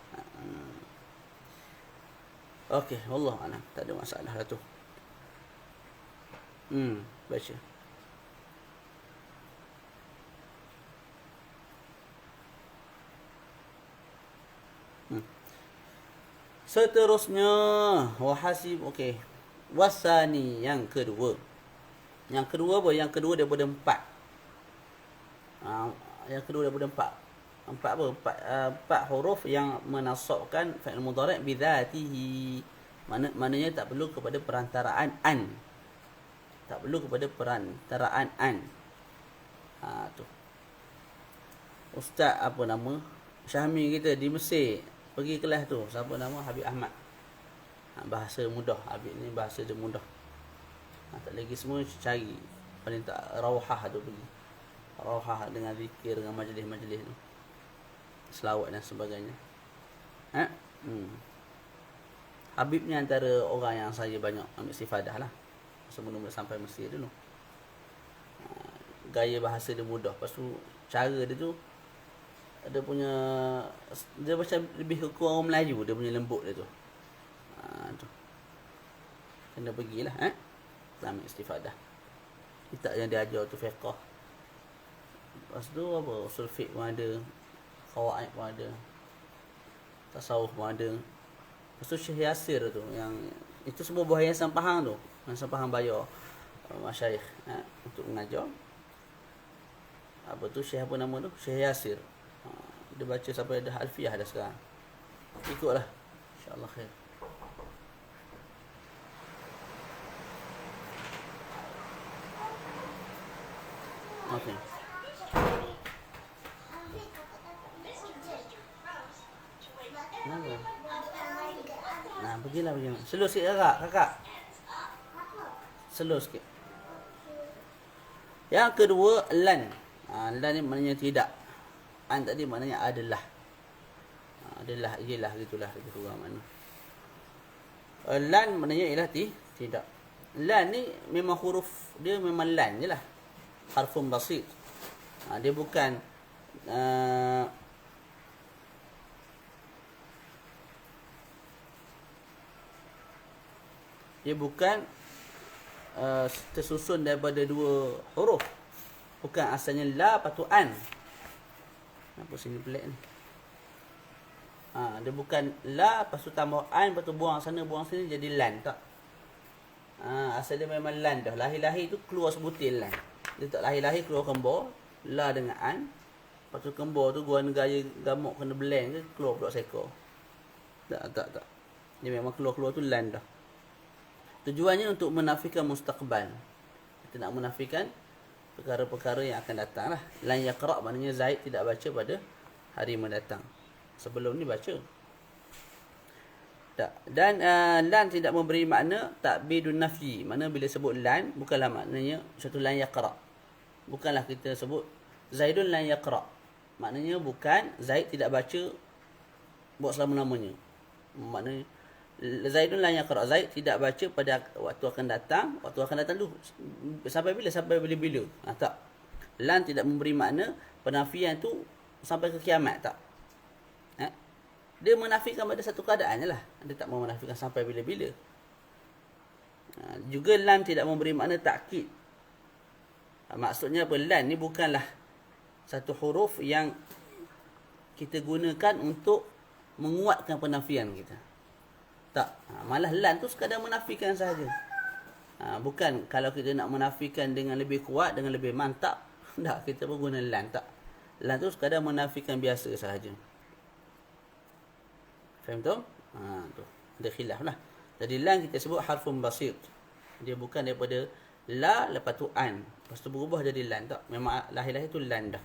Okey, wallahu a'lam. Tak ada masalah lah tu. Baca. Seterusnya wahasib, okey. Wasani, yang kedua. Yang kedua apa? Yang kedua daripada 4. Yang kedua daripada 4. 4 apa? 4 huruf yang menasabkan fi'il mudhari' bidzatihi. Maknanya tak perlu kepada perantaraan an. Tak perlu kepada perantaraan an. Tu. Ustaz apa nama? Syahmi kita di Mesir pergi kelas tu. Siapa nama? Habib Ahmad. Bahasa mudah. Habib ni bahasa dia mudah. Tak lagi semua cari. Paling tak rawhah tu pergi. Rawhah dengan zikir, dengan majlis-majlis tu. Selawat dan sebagainya. Habib ni antara orang yang saya banyak ambil istifadah lah. Sebelum dia sampai Mesir dulu. Gaya bahasa dia mudah. Lepas tu cara dia tu, dia punya, dia macam lebih ke orang Melayu, dia punya lembut dia tu. Tu. Kena pergilah ambil istifadah. Kitab yang dia ajar tu fiqh. Lepas tu apa? Usul fiqh pun ada, qawaid pun ada, tasawuf pun ada. Lepas tu Syekh Yasir tu, yang itu semua buah Yayasan Pahang tu. Yayasan Pahang bayar masyayikh untuk mengajar. Apa tu, Syekh apa nama tu? Syekh Yasir. Dia baca sampai dah alfiah dah sekarang. Ikutlah, insya-Allah khair. Okey. Kenapa? Nah, pergilah. Slow sikit kakak. Slow sikit. Yang kedua, lan. Lan ni maknanya tidak. An tadi maknanya adalah. Adalah, ialah, gitulah. Gitu orang mana. Lan maknanya ialah tidak. Lan ni memang huruf dia memang lan je lah. Harfun basit. Dia bukan tersusun daripada 2 huruf. Bukan asalnya la lepas tu an. Apa sini pelik ni? Dia bukan la lepas tu tambah an, lepas tu buang sana buang sini jadi lan, tak. Asal dia memang lan dah. Lahir-lahir tu keluar sebutir lan. Dia tak lahir-lahir keluar kembar, la dengan an. Lepas tu kembar tu guna gaya gamuk kena blend ke keluar pula seekor. Tak. Dia memang keluar-keluar tu lan dah. Tujuannya untuk menafikan mustaqbal. Kita nak menafikan perkara-perkara yang akan datang lah. Lan yaqra' maknanya Zaid tidak baca pada hari mendatang. Sebelum ni baca. Tak. Dan lan tidak memberi makna ta'bidun nafyi. Mana bila sebut lan, bukanlah maknanya satu lan yaqra'. Bukanlah kita sebut Zaidun lan yaqra'. Maknanya bukan Zaid tidak baca buat selama-lamanya. Maknanya Zaidun lan yaqra'. Zaid tidak baca pada waktu akan datang. Waktu akan datang tu sampai bila? Sampai bila-bila. Tak. Lan tidak memberi makna penafian tu sampai ke kiamat, tak. Dia menafikan pada satu keadaan je lah. Dia tak mau menafikan sampai bila-bila. Juga lan tidak memberi makna takkid. Maksudnya apa? Lan ni bukanlah satu huruf yang kita gunakan untuk menguatkan penafian kita. Tak. Malah lan tu sekadar menafikan sahaja. Bukan kalau kita nak menafikan dengan lebih kuat, dengan lebih mantap. Tak, kita pun guna lan, tak. Lan tu sekadar menafikan biasa sahaja. Faham tu? Tu. Ada khilaf lah. Jadi lan kita sebut harfun basit. Dia bukan daripada la lepas tu an. Lepas tu berubah jadi lan, tak. Memang lahir-lahir tu lan dah.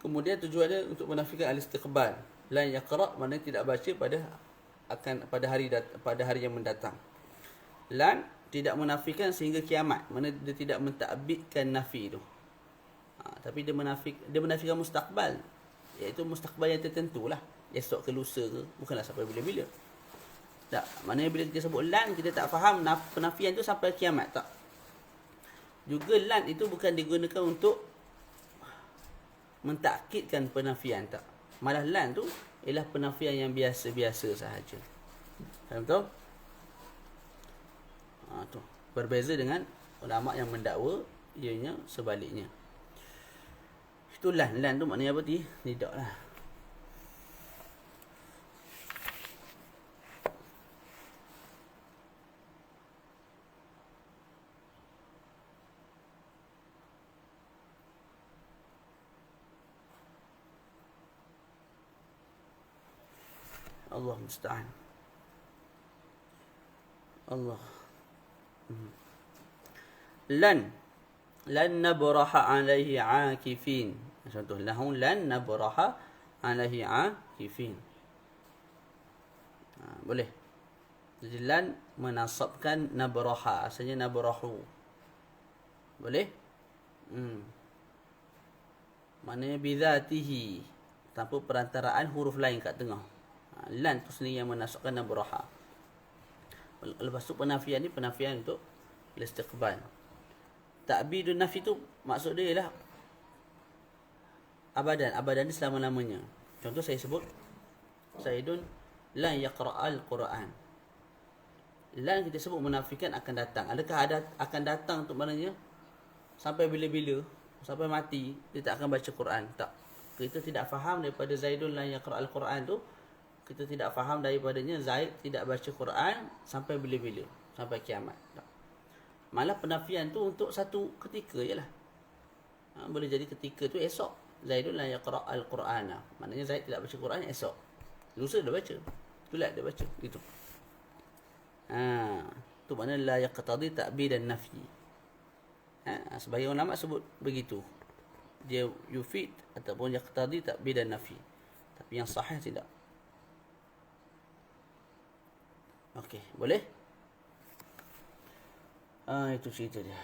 Kemudian tujuannya untuk menafikan al-istiqbal. Lan yaqra' maknanya tidak baca pada akan pada hari yang mendatang. Lan tidak menafikan sehingga kiamat. Mana dia tidak mentakbidkan nafi itu. Tapi dia menafikan mustaqbal, iaitu mustaqbal yang tertentu lah, esok ke lusa ke, bukanlah sampai bila-bila. Tak, maknanya bila kita sebut lan, kita tak faham penafian tu sampai kiamat, tak. Juga lan itu bukan digunakan untuk mentakkidkan penafian, tak. Malah lan tu ialah penafian yang biasa-biasa sahaja. Faham tu? Tu berbeza dengan ulama yang mendakwa ianya sebaliknya. Itu lan tu maknanya apa? Tidak lah. Allah musta'an. Allah. Lan nabraha alaihi akifin. Contoh, lahum lan nabraha alaihi akifin. Boleh. Jadi lan menasabkan nabraha, asalnya nabrahu. Boleh? Maknanya bidzatihi, tanpa perantaraan huruf lain kat tengah. Lan tu sendiri yang menasabkan nabraha. Lepas tu penafian ni penafian untuk istiqbal. Ta'bidun nafi tu maksud dia ialah abadan ni selama-lamanya. Contoh saya sebut Saidun la yaqra'al Quran. Lan kita sebut menafikan akan datang. Adakah akan datang untuk maknanya sampai bila-bila, sampai mati dia tak akan baca Quran? Tak. Kita tidak faham daripada Zaidun la yaqra'al Quran tu, kita tidak faham daripadanya Zaid tidak baca Quran sampai bila-bila, sampai kiamat. Tak. Malah penafian tu untuk satu ketika je lah. Boleh jadi ketika tu esok. Zaidun la yaqra'al Qur'ana. Maknanya Zaid tidak baca Quran esok. Lusa dia baca. Tulat dia baca. Itu. Tu maknanya la yaqtadi ta'bid dan nafi. Sebahagian ulama sebut begitu. Dia yufid ataupun yaqtadi ta'bid dan nafi. Tapi yang sahih tidak. Okey, boleh? Itu cerita dia.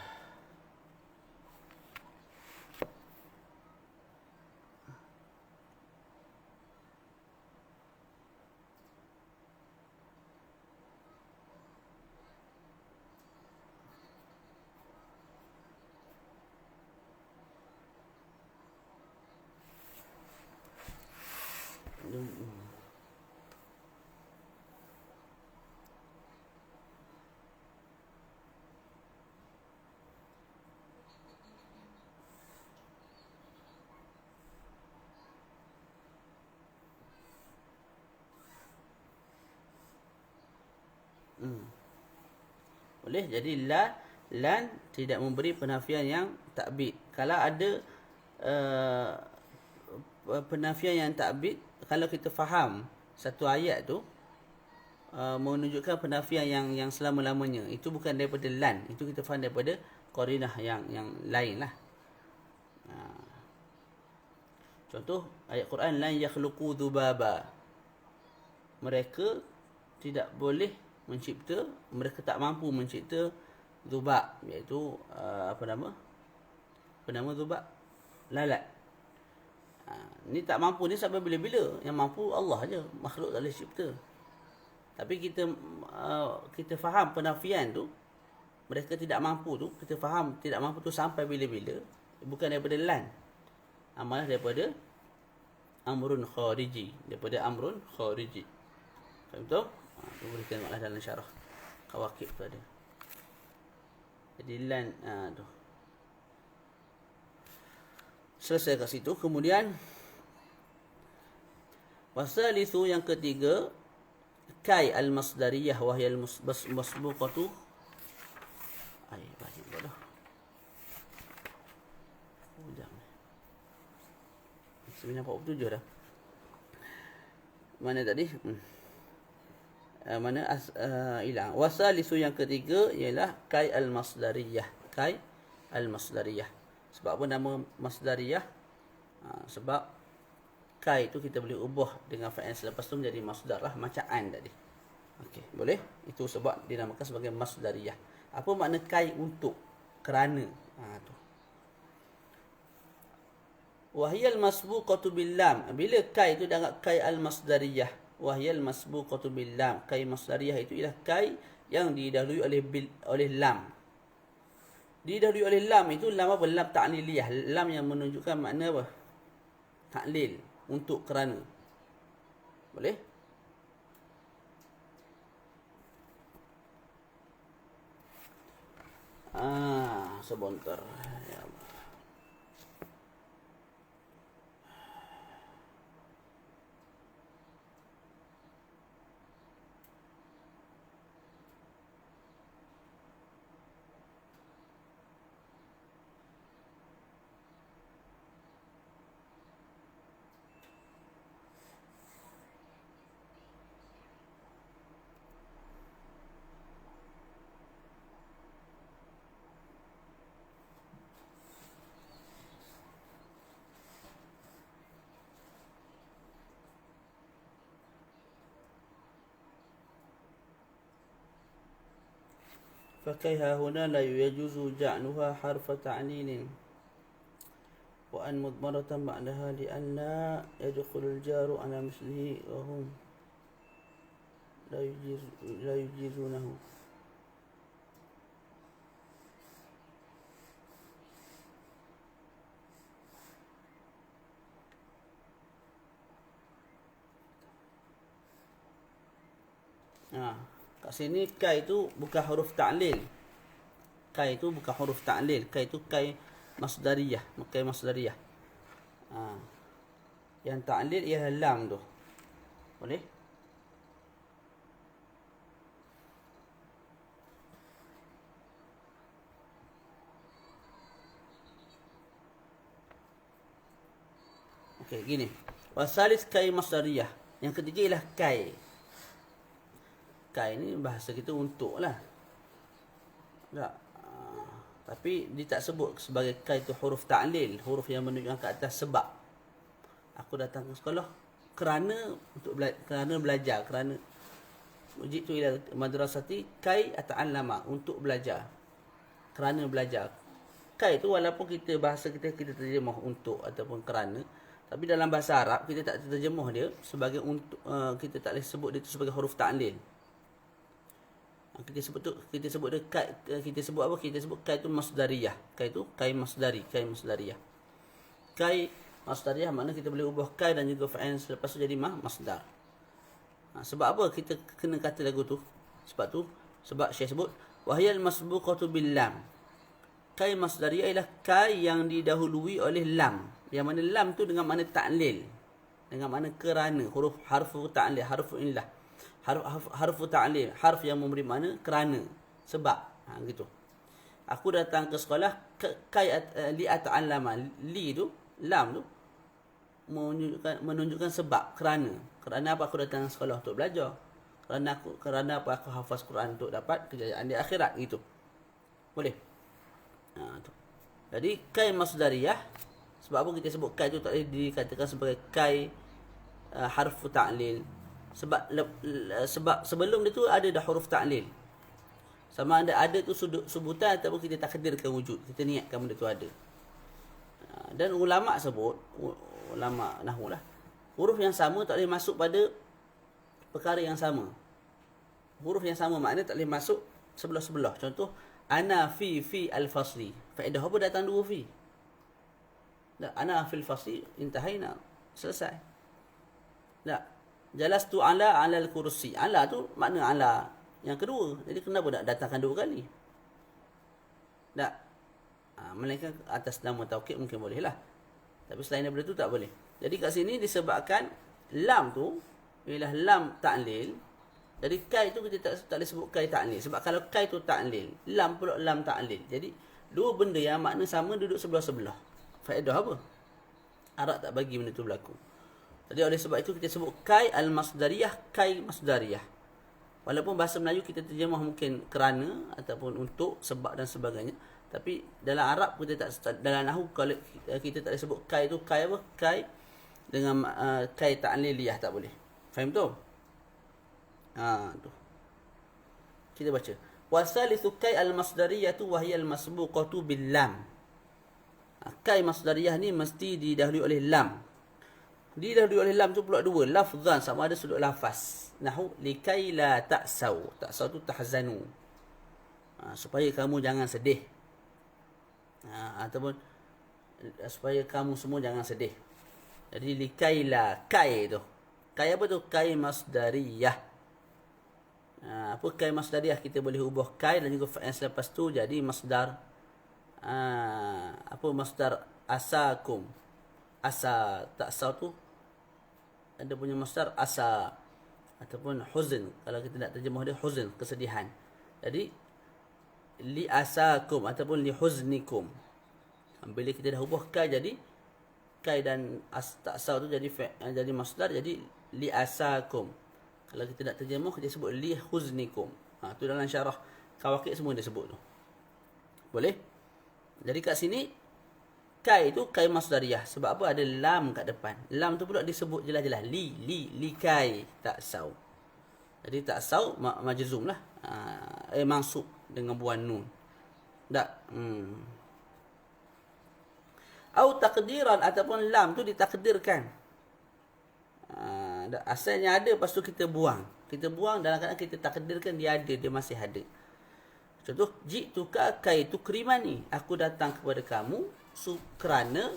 Boleh. Jadi lan tidak memberi penafian yang takbid. Kalau ada penafian yang takbid, kalau kita faham satu ayat tu menunjukkan penafian yang selama-lamanya, itu bukan daripada lan, itu kita faham daripada qarinah yang lain lah. Contoh ayat Quran, lan yakhluqu dzubaba. Mereka tidak boleh mencipta, mereka tak mampu mencipta zubab, iaitu apa nama zubab? Lalat. Ni tak mampu ni sampai bila-bila. Yang mampu Allah aja, makhluk tak boleh cipta. Tapi kita faham penafian tu, mereka tidak mampu tu, kita faham tidak mampu tu sampai bila-bila, bukan daripada lan, malah daripada amrun khariji, Faham tu? Boleh tengoklah dalam syarah Kawakib tu ada. Jadi lan tu selesai kat situ. Kemudian wasalithu, yang ketiga, kai al-masdariyah wa hiya al-masbuqatu. Bagi bodoh. Ujang. 947 dah. Mana tadi? Hilang. Wasalithu, yang ketiga ialah kai al-masdariyah. Sebab apa nama masdariyah? Sebab kai itu kita boleh ubah dengan fa'il selepas tu menjadi masdar lah, macam an tadi. Okey, boleh? Itu sebab dinamakan sebagai masdariyah. Apa makna kai untuk? Kerana. Tu. Wahyal masbuqatu bil lam. Bila kai itu dianggap kai al-masdariyah. Wahyal masbuqatu bil lam. Kai masdariyah itu ialah kai yang didahului oleh lam. Didahului oleh lam itu lam apa? Lam ta'liliyah. Lam yang menunjukkan makna apa? Ta'lil. Untuk, kerana. Boleh? Sebentar. Ya Allah. فكيها هنا لا يجوز جعلها حرف تعليل وأن مضمرة بعدها لئلا يدخل الجار على مثله وهم لا يجيزونه. Kat sini kai itu bukan huruf ta'lil. Kai itu bukan huruf ta'lil. Kai itu kai masdariyah. Kai masdariyah. Yang ta'lil ialah lam tu. Boleh? Okey, gini. Wasalis kai masdariyah. Yang ketiga ialah kai. Kai ni bahasa kita untuk lah. Tak. Tapi dia tak sebut sebagai kai tu huruf ta'lil. Huruf yang menunjukkan ke atas sebab. Aku datang ke sekolah kerana belajar. Kerana jitu ila madrasati kai ata'allama, untuk belajar. Kerana belajar. Kai tu walaupun bahasa kita terjemah untuk ataupun kerana, tapi dalam bahasa Arab kita tak terjemah dia sebagai untuk. Kita tak boleh sebut dia tu sebagai huruf ta'lil. Kita sebut dia kai. Kita sebut apa? Kita sebut kai tu masdariyah. Kai tu kai masdari, kai masdariyah. Kai masdariyah makna kita boleh ubah kai dan juga fa'il selepas tu jadi masdar. Sebab apa kita kena kata lagu tu? Sebab Syekh sebut wahyal masbuqatu bil lam. Kai masdariyah ialah kai yang didahului oleh lam. Yang mana lam tu dengan makna ta'lil. Dengan makna kerana, huruf harfu ta'lil, harfu illah. Harfu ta'lil, harf yang memberi makna kerana, sebab. Gitu. Aku datang ke sekolah kai li ata'allama. Li tu, lam tu menunjukkan sebab, kerana. Kerana apa aku datang ke sekolah? Untuk belajar. Kerana apa aku hafaz Quran? Untuk dapat kejayaan di akhirat, gitu. Boleh? Tu. Jadi kai masdariyah, sebab apa kita sebut kai tu tak boleh dikatakan sebagai kai harfu ta'lil. Sebab sebelum dia tu ada dah huruf ta'lil. Sama ada tu sebutan ataupun kita takdirkan wujud. Kita niatkan benda tu ada. Dan ulama sebut, ulama nahwu lah, huruf yang sama tak boleh masuk pada perkara yang sama. Huruf yang sama makna tak boleh masuk sebelah-sebelah. Contoh, ana fi al-fasli. Faedah apa datang dua fi? Ana fil fasli, intahaina, selesai. Tak. Jalastu ala al-kursi. Ala tu makna ala yang kedua. Jadi kenapa nak datangkan dua kali? Tak. Melainkan atas nama taukid mungkin boleh lah. Tapi selain daripada tu tak boleh. Jadi kat sini disebabkan lam tu ialah lam ta'lil. Jadi kai tu kita tak boleh sebut kai ta'lil. Sebab kalau kai tu ta'lil, lam pula lam ta'lil. Jadi dua benda yang makna sama duduk sebelah-sebelah. Faedah apa? Arab tak bagi benda tu berlaku. Jadi oleh sebab itu kita sebut kai al-masdariyah, kai masdariyah. Walaupun bahasa Melayu kita terjemah mungkin kerana ataupun untuk, sebab dan sebagainya. Tapi dalam Arab kita tak, dalam nahwu kalau kita tak boleh sebut kai tu kai apa? Kai dengan kai ta'liliyah tak boleh. Faham tu? Tu. Kita baca. Wasalithu kai al-masdariyatu wa hiya al-masbuqatu bil lam. Kai masdariyah ni mesti didahului oleh lam. Didahului oleh lam tu pula dua. Lafzan sama ada sudut lafaz. Nahu likai la ta'sau. Ta'sau tu tahzanu. Supaya kamu jangan sedih. Ataupun supaya kamu semua jangan sedih. Jadi likai la, kai tu. Kai apa tu? Kai masdariyah. Apa kai masdariyah? Kita boleh ubah kai dan juga fa'il selepas tu jadi masdar. Apa masdar asakum. Asa, ta'sau tu ada punya masdar asa ataupun huzn. Kalau kita nak terjemah dia huzn, kesedihan. Jadi li asakum ataupun li huznikum. Bila kita dah ubah kai jadi kai dan ta'sau tu jadi masdar, jadi li asakum. Kalau kita nak terjemah kita sebut li huznikum. Tu dalam syarah Kawakib semua dia sebut tu. Boleh? Jadi kat sini kai tu kai masdariyah. Sebab apa? Ada lam kat depan. Lam tu pula disebut jelas-jelas li kai ta'sau. Jadi ta'sau majzum lah. Mansub dengan buah nun. Tak. Au takdiran ataupun lam tu ditakdirkan. Asalnya ada, lepas tu kita buang. Kita buang dalam keadaan kita takdirkan dia ada, dia masih ada. Contoh, ji'tuka kai tukrimani. Aku datang kepada kamu kerana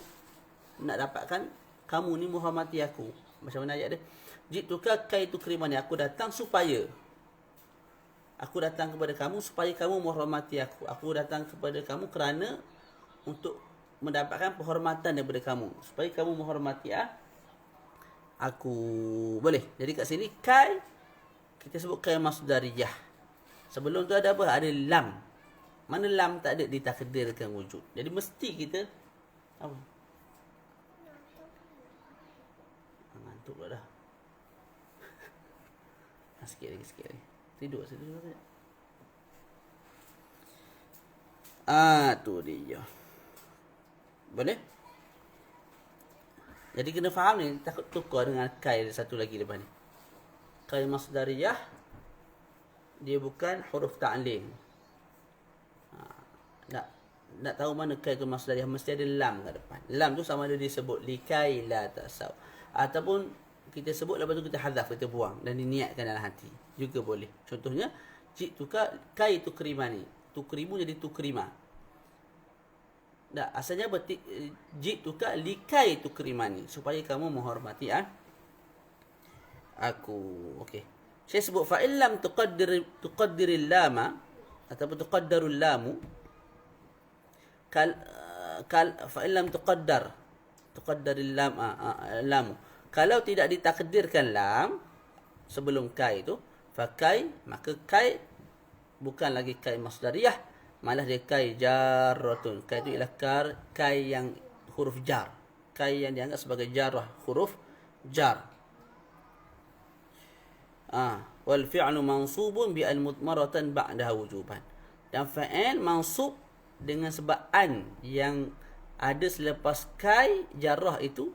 nak dapatkan kamu ni menghormati aku. Macam mana ayat dia? Ji'tuka kai tukrimani. Aku datang supaya. Aku datang kepada kamu supaya kamu menghormati aku. Aku datang kepada kamu kerana untuk mendapatkan penghormatan daripada kamu. Supaya kamu menghormati aku. Boleh. Jadi kat sini kai kita sebut kai masdariyah. Sebelum tu ada apa? Ada lam. Mana lam tak ada ditakdirkan wujud. Jadi mesti kita apa? Ngantuk pula dah. Sikit lagi. Tidur saja. Tu dia. Boleh? Jadi kena faham ni, takut tukar dengan kai satu lagi depan ni. Kai masdariyah dia bukan huruf ta'lil. Nak tahu mana kai tu masdariyah mesti ada lam kat depan. Lam tu sama ada disebut likai la ta'sau ataupun kita sebut lepas tu kita hazaf, kita buang dan diniatkan dalam hati. Juga boleh. Contohnya ji'tuka kai tukrimani. Tukrimu jadi tukrima. Tak, asalnya ji'tuka likai tukrimani, supaya kamu menghormati aku. Okey. Saya sebut fa illam tuqaddiril lama ataupun tuqaddarul lamu fa illam tuqaddaril lamu. Kalau tidak ditakdirkan lam sebelum kai itu, fa kai, maka kai bukan lagi kai masdariyah, malah dia kai jarratun. Kai itu ialah kai yang huruf jar. Kai yang dianggap sebagai jarrah, huruf jar. Wal fi'lu mansubun bi al-mudmaratan ba'daha wujuban. Dan fa'il mansub dengan sebab an yang ada selepas kai jarrah itu,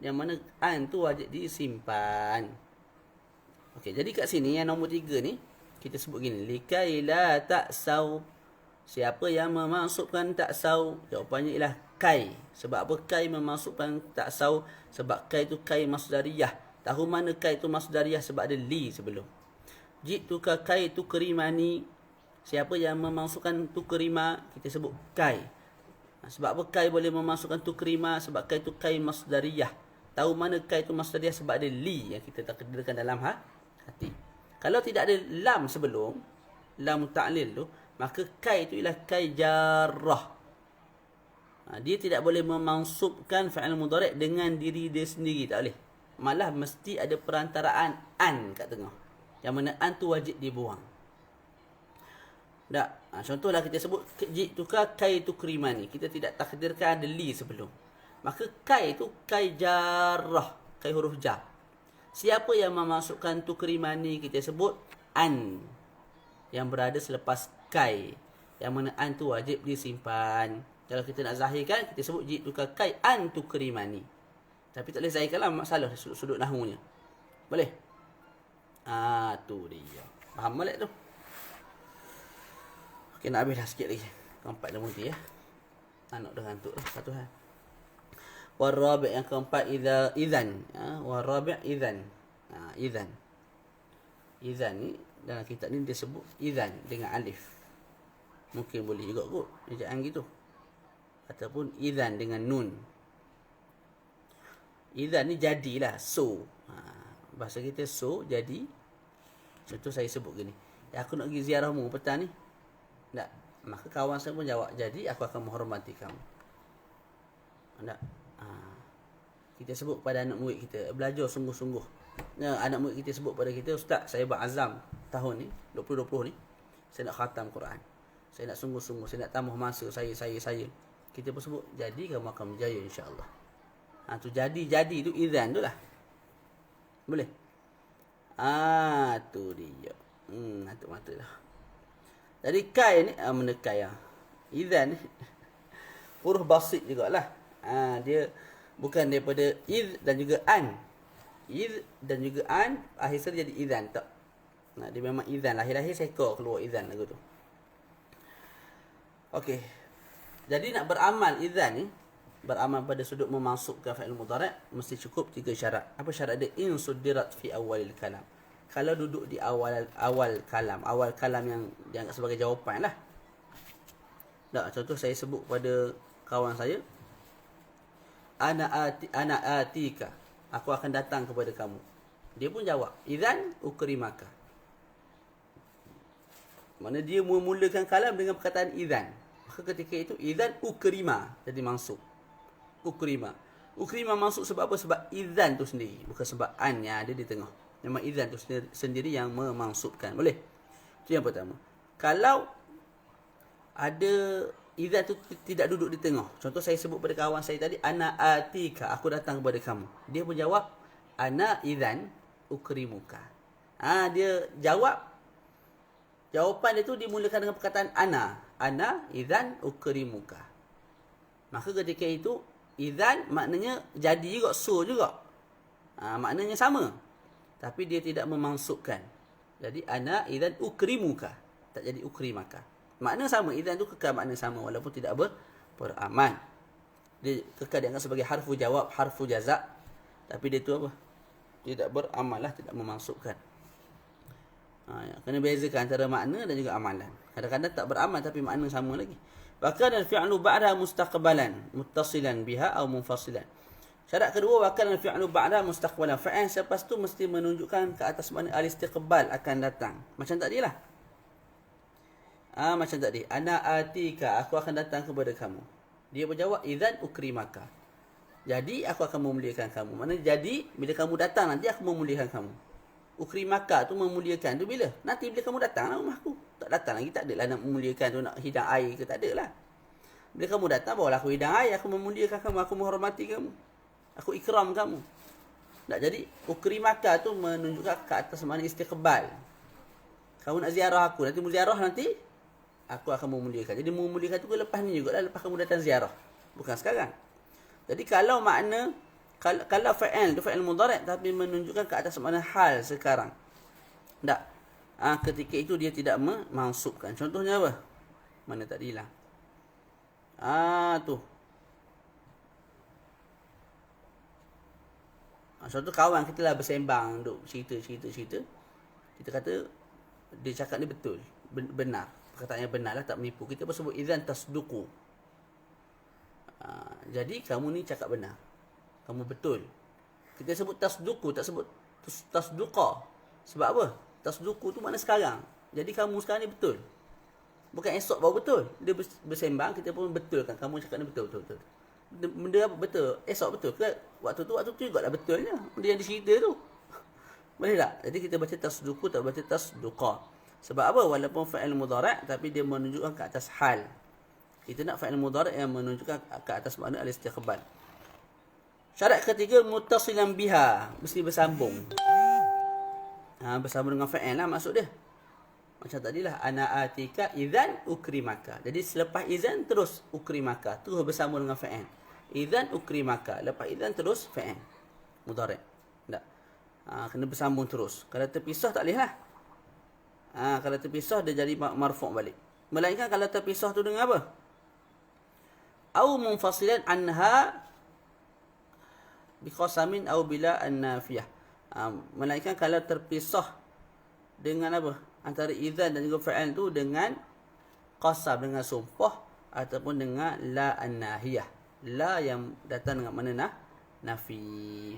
yang mana an tu wajib disimpan. Okey, jadi kat sini yang nombor 3 ni kita sebut gini, likai la ta'sau. Siapa yang memansubkan ta'sau? Jawapannya ialah kai. Sebab apa kai memansubkan ta'sau? Sebab kai tu kai masdariyah. Tahu mana kai tu masdariyah? Sebab ada li sebelum. Ji'tuka kai tukrimani. Siapa yang memansubkan tukrima? Kita sebut kai. Sebab apa kai boleh memasukkan tukrima? Sebab kai tu kai masdariyah. Tahu mana kai tu masdariyah? Sebab ada li yang kita takdirkan dalam hati. Kalau tidak ada lam sebelum, lam ta'lil tu, maka kai itu ialah kai jarrah. Dia tidak boleh memansubkan fa'il mudhari' dengan diri dia sendiri, tak boleh. Malah mesti ada perantaraan an kat tengah. Yang mana an tu wajib dibuang. Tak? Contohlah kita sebut ji'tuka kai tukrimani. Kita tidak takdirkan ada li sebelum. Maka kai itu kai jarrah, kai huruf jar. Siapa yang memasukkan tukrimani? Kita sebut an yang berada selepas kai, yang mana an tu wajib disimpan. Kalau kita nak zahirkan, kita sebut ji'tuka kai an tukrimani. Tapi tak boleh zahirkanlah, masalah sudut nahwunya. Boleh? Tu dia. Faham balik tu? Okay, nak habis dah sikit lagi. Keempat dah berhenti ya. Anak dah ngantuk dah. Satu hal. Warabi' yang keempat idzan. Warabi' idzan. Idzan. Idzan ni dalam kitab ni dia sebut idzan dengan alif. Mungkin boleh juga kot ejaan gitu. Ataupun idzan dengan nun. Idzan ni jadilah, so. Bahasa kita so, jadi. Contoh saya sebut gini. Ya, aku nak pergi ziarahmu petang ni. Tak. Maka kawan saya pun jawab, jadi aku akan menghormati kamu. Tak. Kita sebut pada anak murid kita, belajar sungguh-sungguh. Anak murid kita sebut pada kita, Ustaz, saya berazam tahun ni, 2020 ni, saya nak khatam Quran. Saya nak sungguh-sungguh, saya nak tambah masa saya. Kita pun sebut, jadi kamu akan berjaya insya-Allah. Tu jadi tu idzan tu lah. Boleh? Tu dia. Mata dah. Jadi kai ni menekai idzan ni huruf basit jugalah. Dia bukan daripada iz dan juga an. Iz dan juga an akhir sekali jadi idzan tak. Dia memang idzan, lahir-lahir seekor keluar idzan lagu tu. Okey. Jadi nak beramal idzan ni, beramal pada sudut memasukkan fa'il mudhari' mesti cukup 3 syarat. Apa syarat dia? In suddirat fi awalil kalam. Kalau duduk di awal kalam yang dianggap sebagai jawapan lah. Contoh saya sebut pada kawan saya, ana atika, aku akan datang kepada kamu. Dia pun jawab, idzan ukrimaka. Mana dia memulakan kalam dengan perkataan idzan. Maka ketika itu idzan ukrima jadi mansub. Ukrima mansub sebab apa? Sebab idzan tu sendiri, bukan sebab an yang ada di tengah. Memang idzan tu sendiri yang memansubkan. Boleh? Itu yang pertama. Kalau ada idzan tu tidak duduk di tengah. Contoh saya sebut pada kawan saya tadi, ana atika, aku datang kepada kamu. Dia pun jawab, ana idzan ukrimuka. Dia jawab, jawapan dia tu dimulakan dengan perkataan ana idzan ukrimuka. Maka ketika itu idzan maknanya jadi juga, so juga. Maknanya sama. Tapi dia tidak memansubkan. Jadi ana idzan ukrimuka, tak jadi ukrimaka. Makna sama, idzan tu kekal makna sama walaupun tidak beramal. Dia kekal dianggap sebagai harfu jawab, harfu jazak. Tapi dia tu apa? Tidak beramal lah, tidak memansubkan. Kena bezakan antara makna dan juga amalan. Kadang-kadang tak beramal tapi makna sama lagi. Bahkan al-fi'lu ba'da mustaqbalan muttasilan biha atau munfasilan. Syarat kedua, wakil al-fi'lu ba'da mustaqbalan. Fa'il selepas tu mesti menunjukkan ke atas makna al-istiqbal, akan datang. Macam tadi lah. Macam tadi. Ana atika, aku akan datang kepada kamu. Dia berjawab, idzan ukrimaka. Jadi, aku akan memuliakan kamu. Maknanya jadi, bila kamu datang nanti, aku memuliakan kamu. Ukrimaka tu memuliakan tu bila? Nanti bila kamu datang lah rumahku. Tak datang lagi, tak adalah nak memuliakan tu, nak hidang air ke, tak adalah. Bila kamu datang, bawalah aku hidang air, aku memuliakan kamu, aku menghormati kamu. Aku ikram kamu. Tak, jadi ukrimaka tu menunjukkan ke atas makna istiqbal. Kamu nak ziarah aku, nanti ziarah nanti aku akan memuliakan. Jadi memuliakan tu lepas ni juga lah, lepas kamu datang ziarah. Bukan sekarang. Jadi kalau makna kalau fa'il tu fa'il mudhari' tapi menunjukkan ke atas makna hal sekarang. Tak. Ketika itu dia tidak memansubkan. Contohnya apa? Mana tadi hilang. Tu. Suatu kawan kita lah bersembang, duk cerita. Kita kata dia cakap ni betul, benar. Perkataannya benar lah, tak menipu. Kita pun sebut idzan tasduqu. Jadi kamu ni cakap benar. Kamu betul. Kita sebut tasduqu, tak sebut tasduqa. Sebab apa? Tasduqu tu makna sekarang. Jadi kamu sekarang ni betul. Bukan esok baru betul. Dia bersembang, kita pun betulkan. Kamu cakap ni betul. Benda apa betul? Esok betul ke? Waktu tu juga lah betulnya. Benda yang dicerita tu. Boleh tak? Jadi kita baca tasduqu, tak baca tasduqa. Sebab apa? Walaupun fa'il mudhari' tapi dia menunjukkan ke atas hal. Kita nak fa'il mudhari' yang menunjukkan ke atas makna al-istiqbal. Syarat ketiga, muttasilan biha. Mesti bersambung. Bersambung dengan fa'il lah maksud dia. Macam tadilah, ana atika idzan ukrimaka. Jadi selepas idzan terus ukrimaka. Terus bersambung dengan fa'il. Idzan ukrimaka. Lepas idzan terus fa'il. Mudhari'. Tak. Kena bersambung terus. Kalau terpisah tak boleh lah. Kalau terpisah dia jadi marfu' balik. Melainkan kalau terpisah tu dengan apa? Au munfasilan anha biqasamin au bila an-nafiyah. Melainkan kalau terpisah dengan apa? Antara idzan dan juga fa'al tu dengan qasam, dengan sumpah, ataupun dengan la an-nahiyah. La yang datang dengan mana nafi.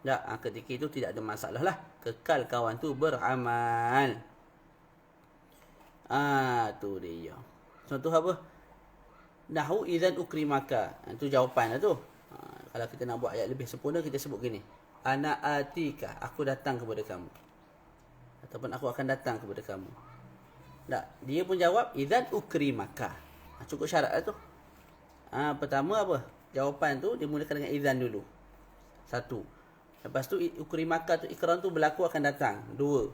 Tak, ketika itu tidak ada masalah lah. Kekal kawan tu beramal. Tu dia. Contoh apa? Nahu idzan ukrimaka. Itu jawapan lah tu. Kalau kita nak buat ayat lebih sempurna, kita sebut gini. Ana atika, aku datang kepada kamu. Ataupun aku akan datang kepada kamu. Tak, dia pun jawab idzan ukrimaka. Cukup syarat lah tu. Pertama apa? Jawapan tu dimulakan dengan idzan dulu. Satu. Lepas tu ukrimaka tu, ikram tu berlaku akan datang. Dua.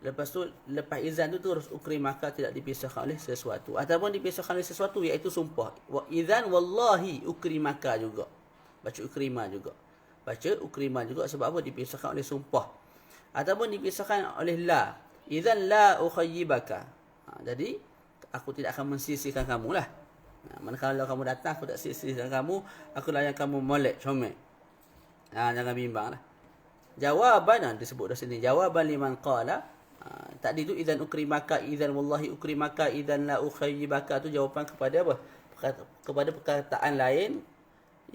Lepas tu, lepas idzan tu terus ukrimaka tidak dipisahkan oleh sesuatu. Ataupun dipisahkan oleh sesuatu, iaitu sumpah. Idzan wallahi ukrimaka juga. Baca ukrima juga. Baca ukrima juga sebab apa? Dipisahkan oleh sumpah. Ataupun dipisahkan oleh la. Idzan la ukhayyibaka. Jadi, aku tidak akan mensisihkan kamu lah. Manakala kamu datang, aku tak sisihkan kamu. Aku layan kamu molek, comel. Jangan bimbang lah. Jawaban, disebut dah sini. Jawaban liman qala. Tadi tu idzan ukrimaka, idzan wallahi ukrimaka, idzan la ukhayyibaka tu jawapan kepada apa? Kepada perkataan lain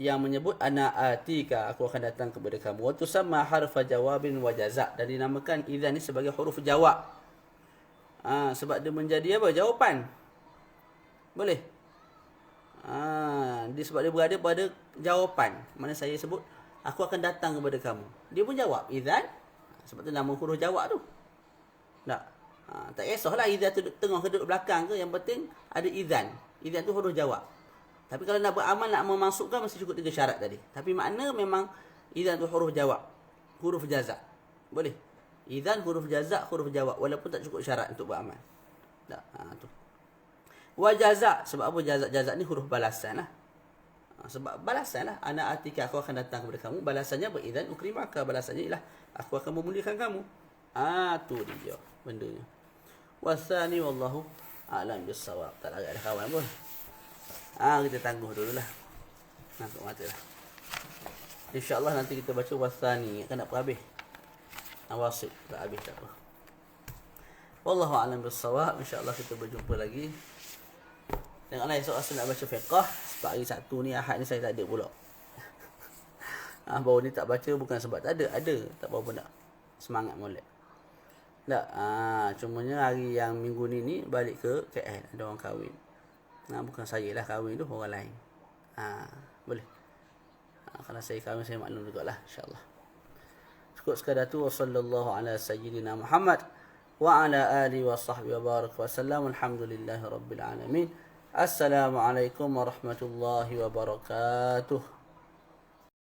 yang menyebut ana atika, aku akan datang kepada kamu. Wa tusamma harfa jawabin wa jazaa, dan dinamakan idzan ni sebagai huruf jawab. Sebab dia menjadi apa? Jawapan. Boleh? Dia sebab dia berada pada jawapan. Mana saya sebut aku akan datang kepada kamu. Dia pun jawab idzan. Sebab tu nama huruf jawab tu. Tak kisahlah idzan tu duduk tengah ke duduk belakang ke, yang penting ada idzan. Idzan tu huruf jawab. Tapi kalau nak beramal, nak memasukkan, mesti cukup 3 syarat tadi. Tapi makna memang idzan tu huruf jawab, huruf jaza. Boleh? Idzan huruf jaza, huruf jawab, walaupun tak cukup syarat untuk beramal. Tu. Wa jaza, sebab apa jaza ni huruf balasan lah. Sebab balasan lah. Ana atika, aku akan datang kepada kamu. Balasannya beridzan ukrimaka. Balasannya ialah aku akan memuliakan kamu. Tu dia bendanya. Wasani wallahu a'lam bissawab. Tak larat ada kawan pun. Kita tangguh dululah. Nampak mata lah. InsyaAllah nanti kita baca wasani. Kan nak habis. Wasit. Tak habis tak apa. Wallahu a'lam bissawab. InsyaAllah kita berjumpa lagi. Tengoklah esok asal nak baca fiqah. Sebab hari Sabtu ni, Ahad ni saya tak ada pula. Baru ni tak baca bukan sebab tak ada. Ada. Tak apa-apa nak. Semangat molek. Tak. Cumanya hari yang minggu ni balik ke KL. Ada orang kahwin. Bukan saya lah kahwin tu. Orang lain. Boleh. Kalau saya kahwin, saya maklum juga lah. InsyaAllah. Cukup sekadar tu. Wassallallahu ala sayyidina Muhammad. Wa ala alihi wa sahbihi wa barak wa sallam. Alhamdulillahi rabbil alamin. Assalamualaikum warahmatullahi wabarakatuh.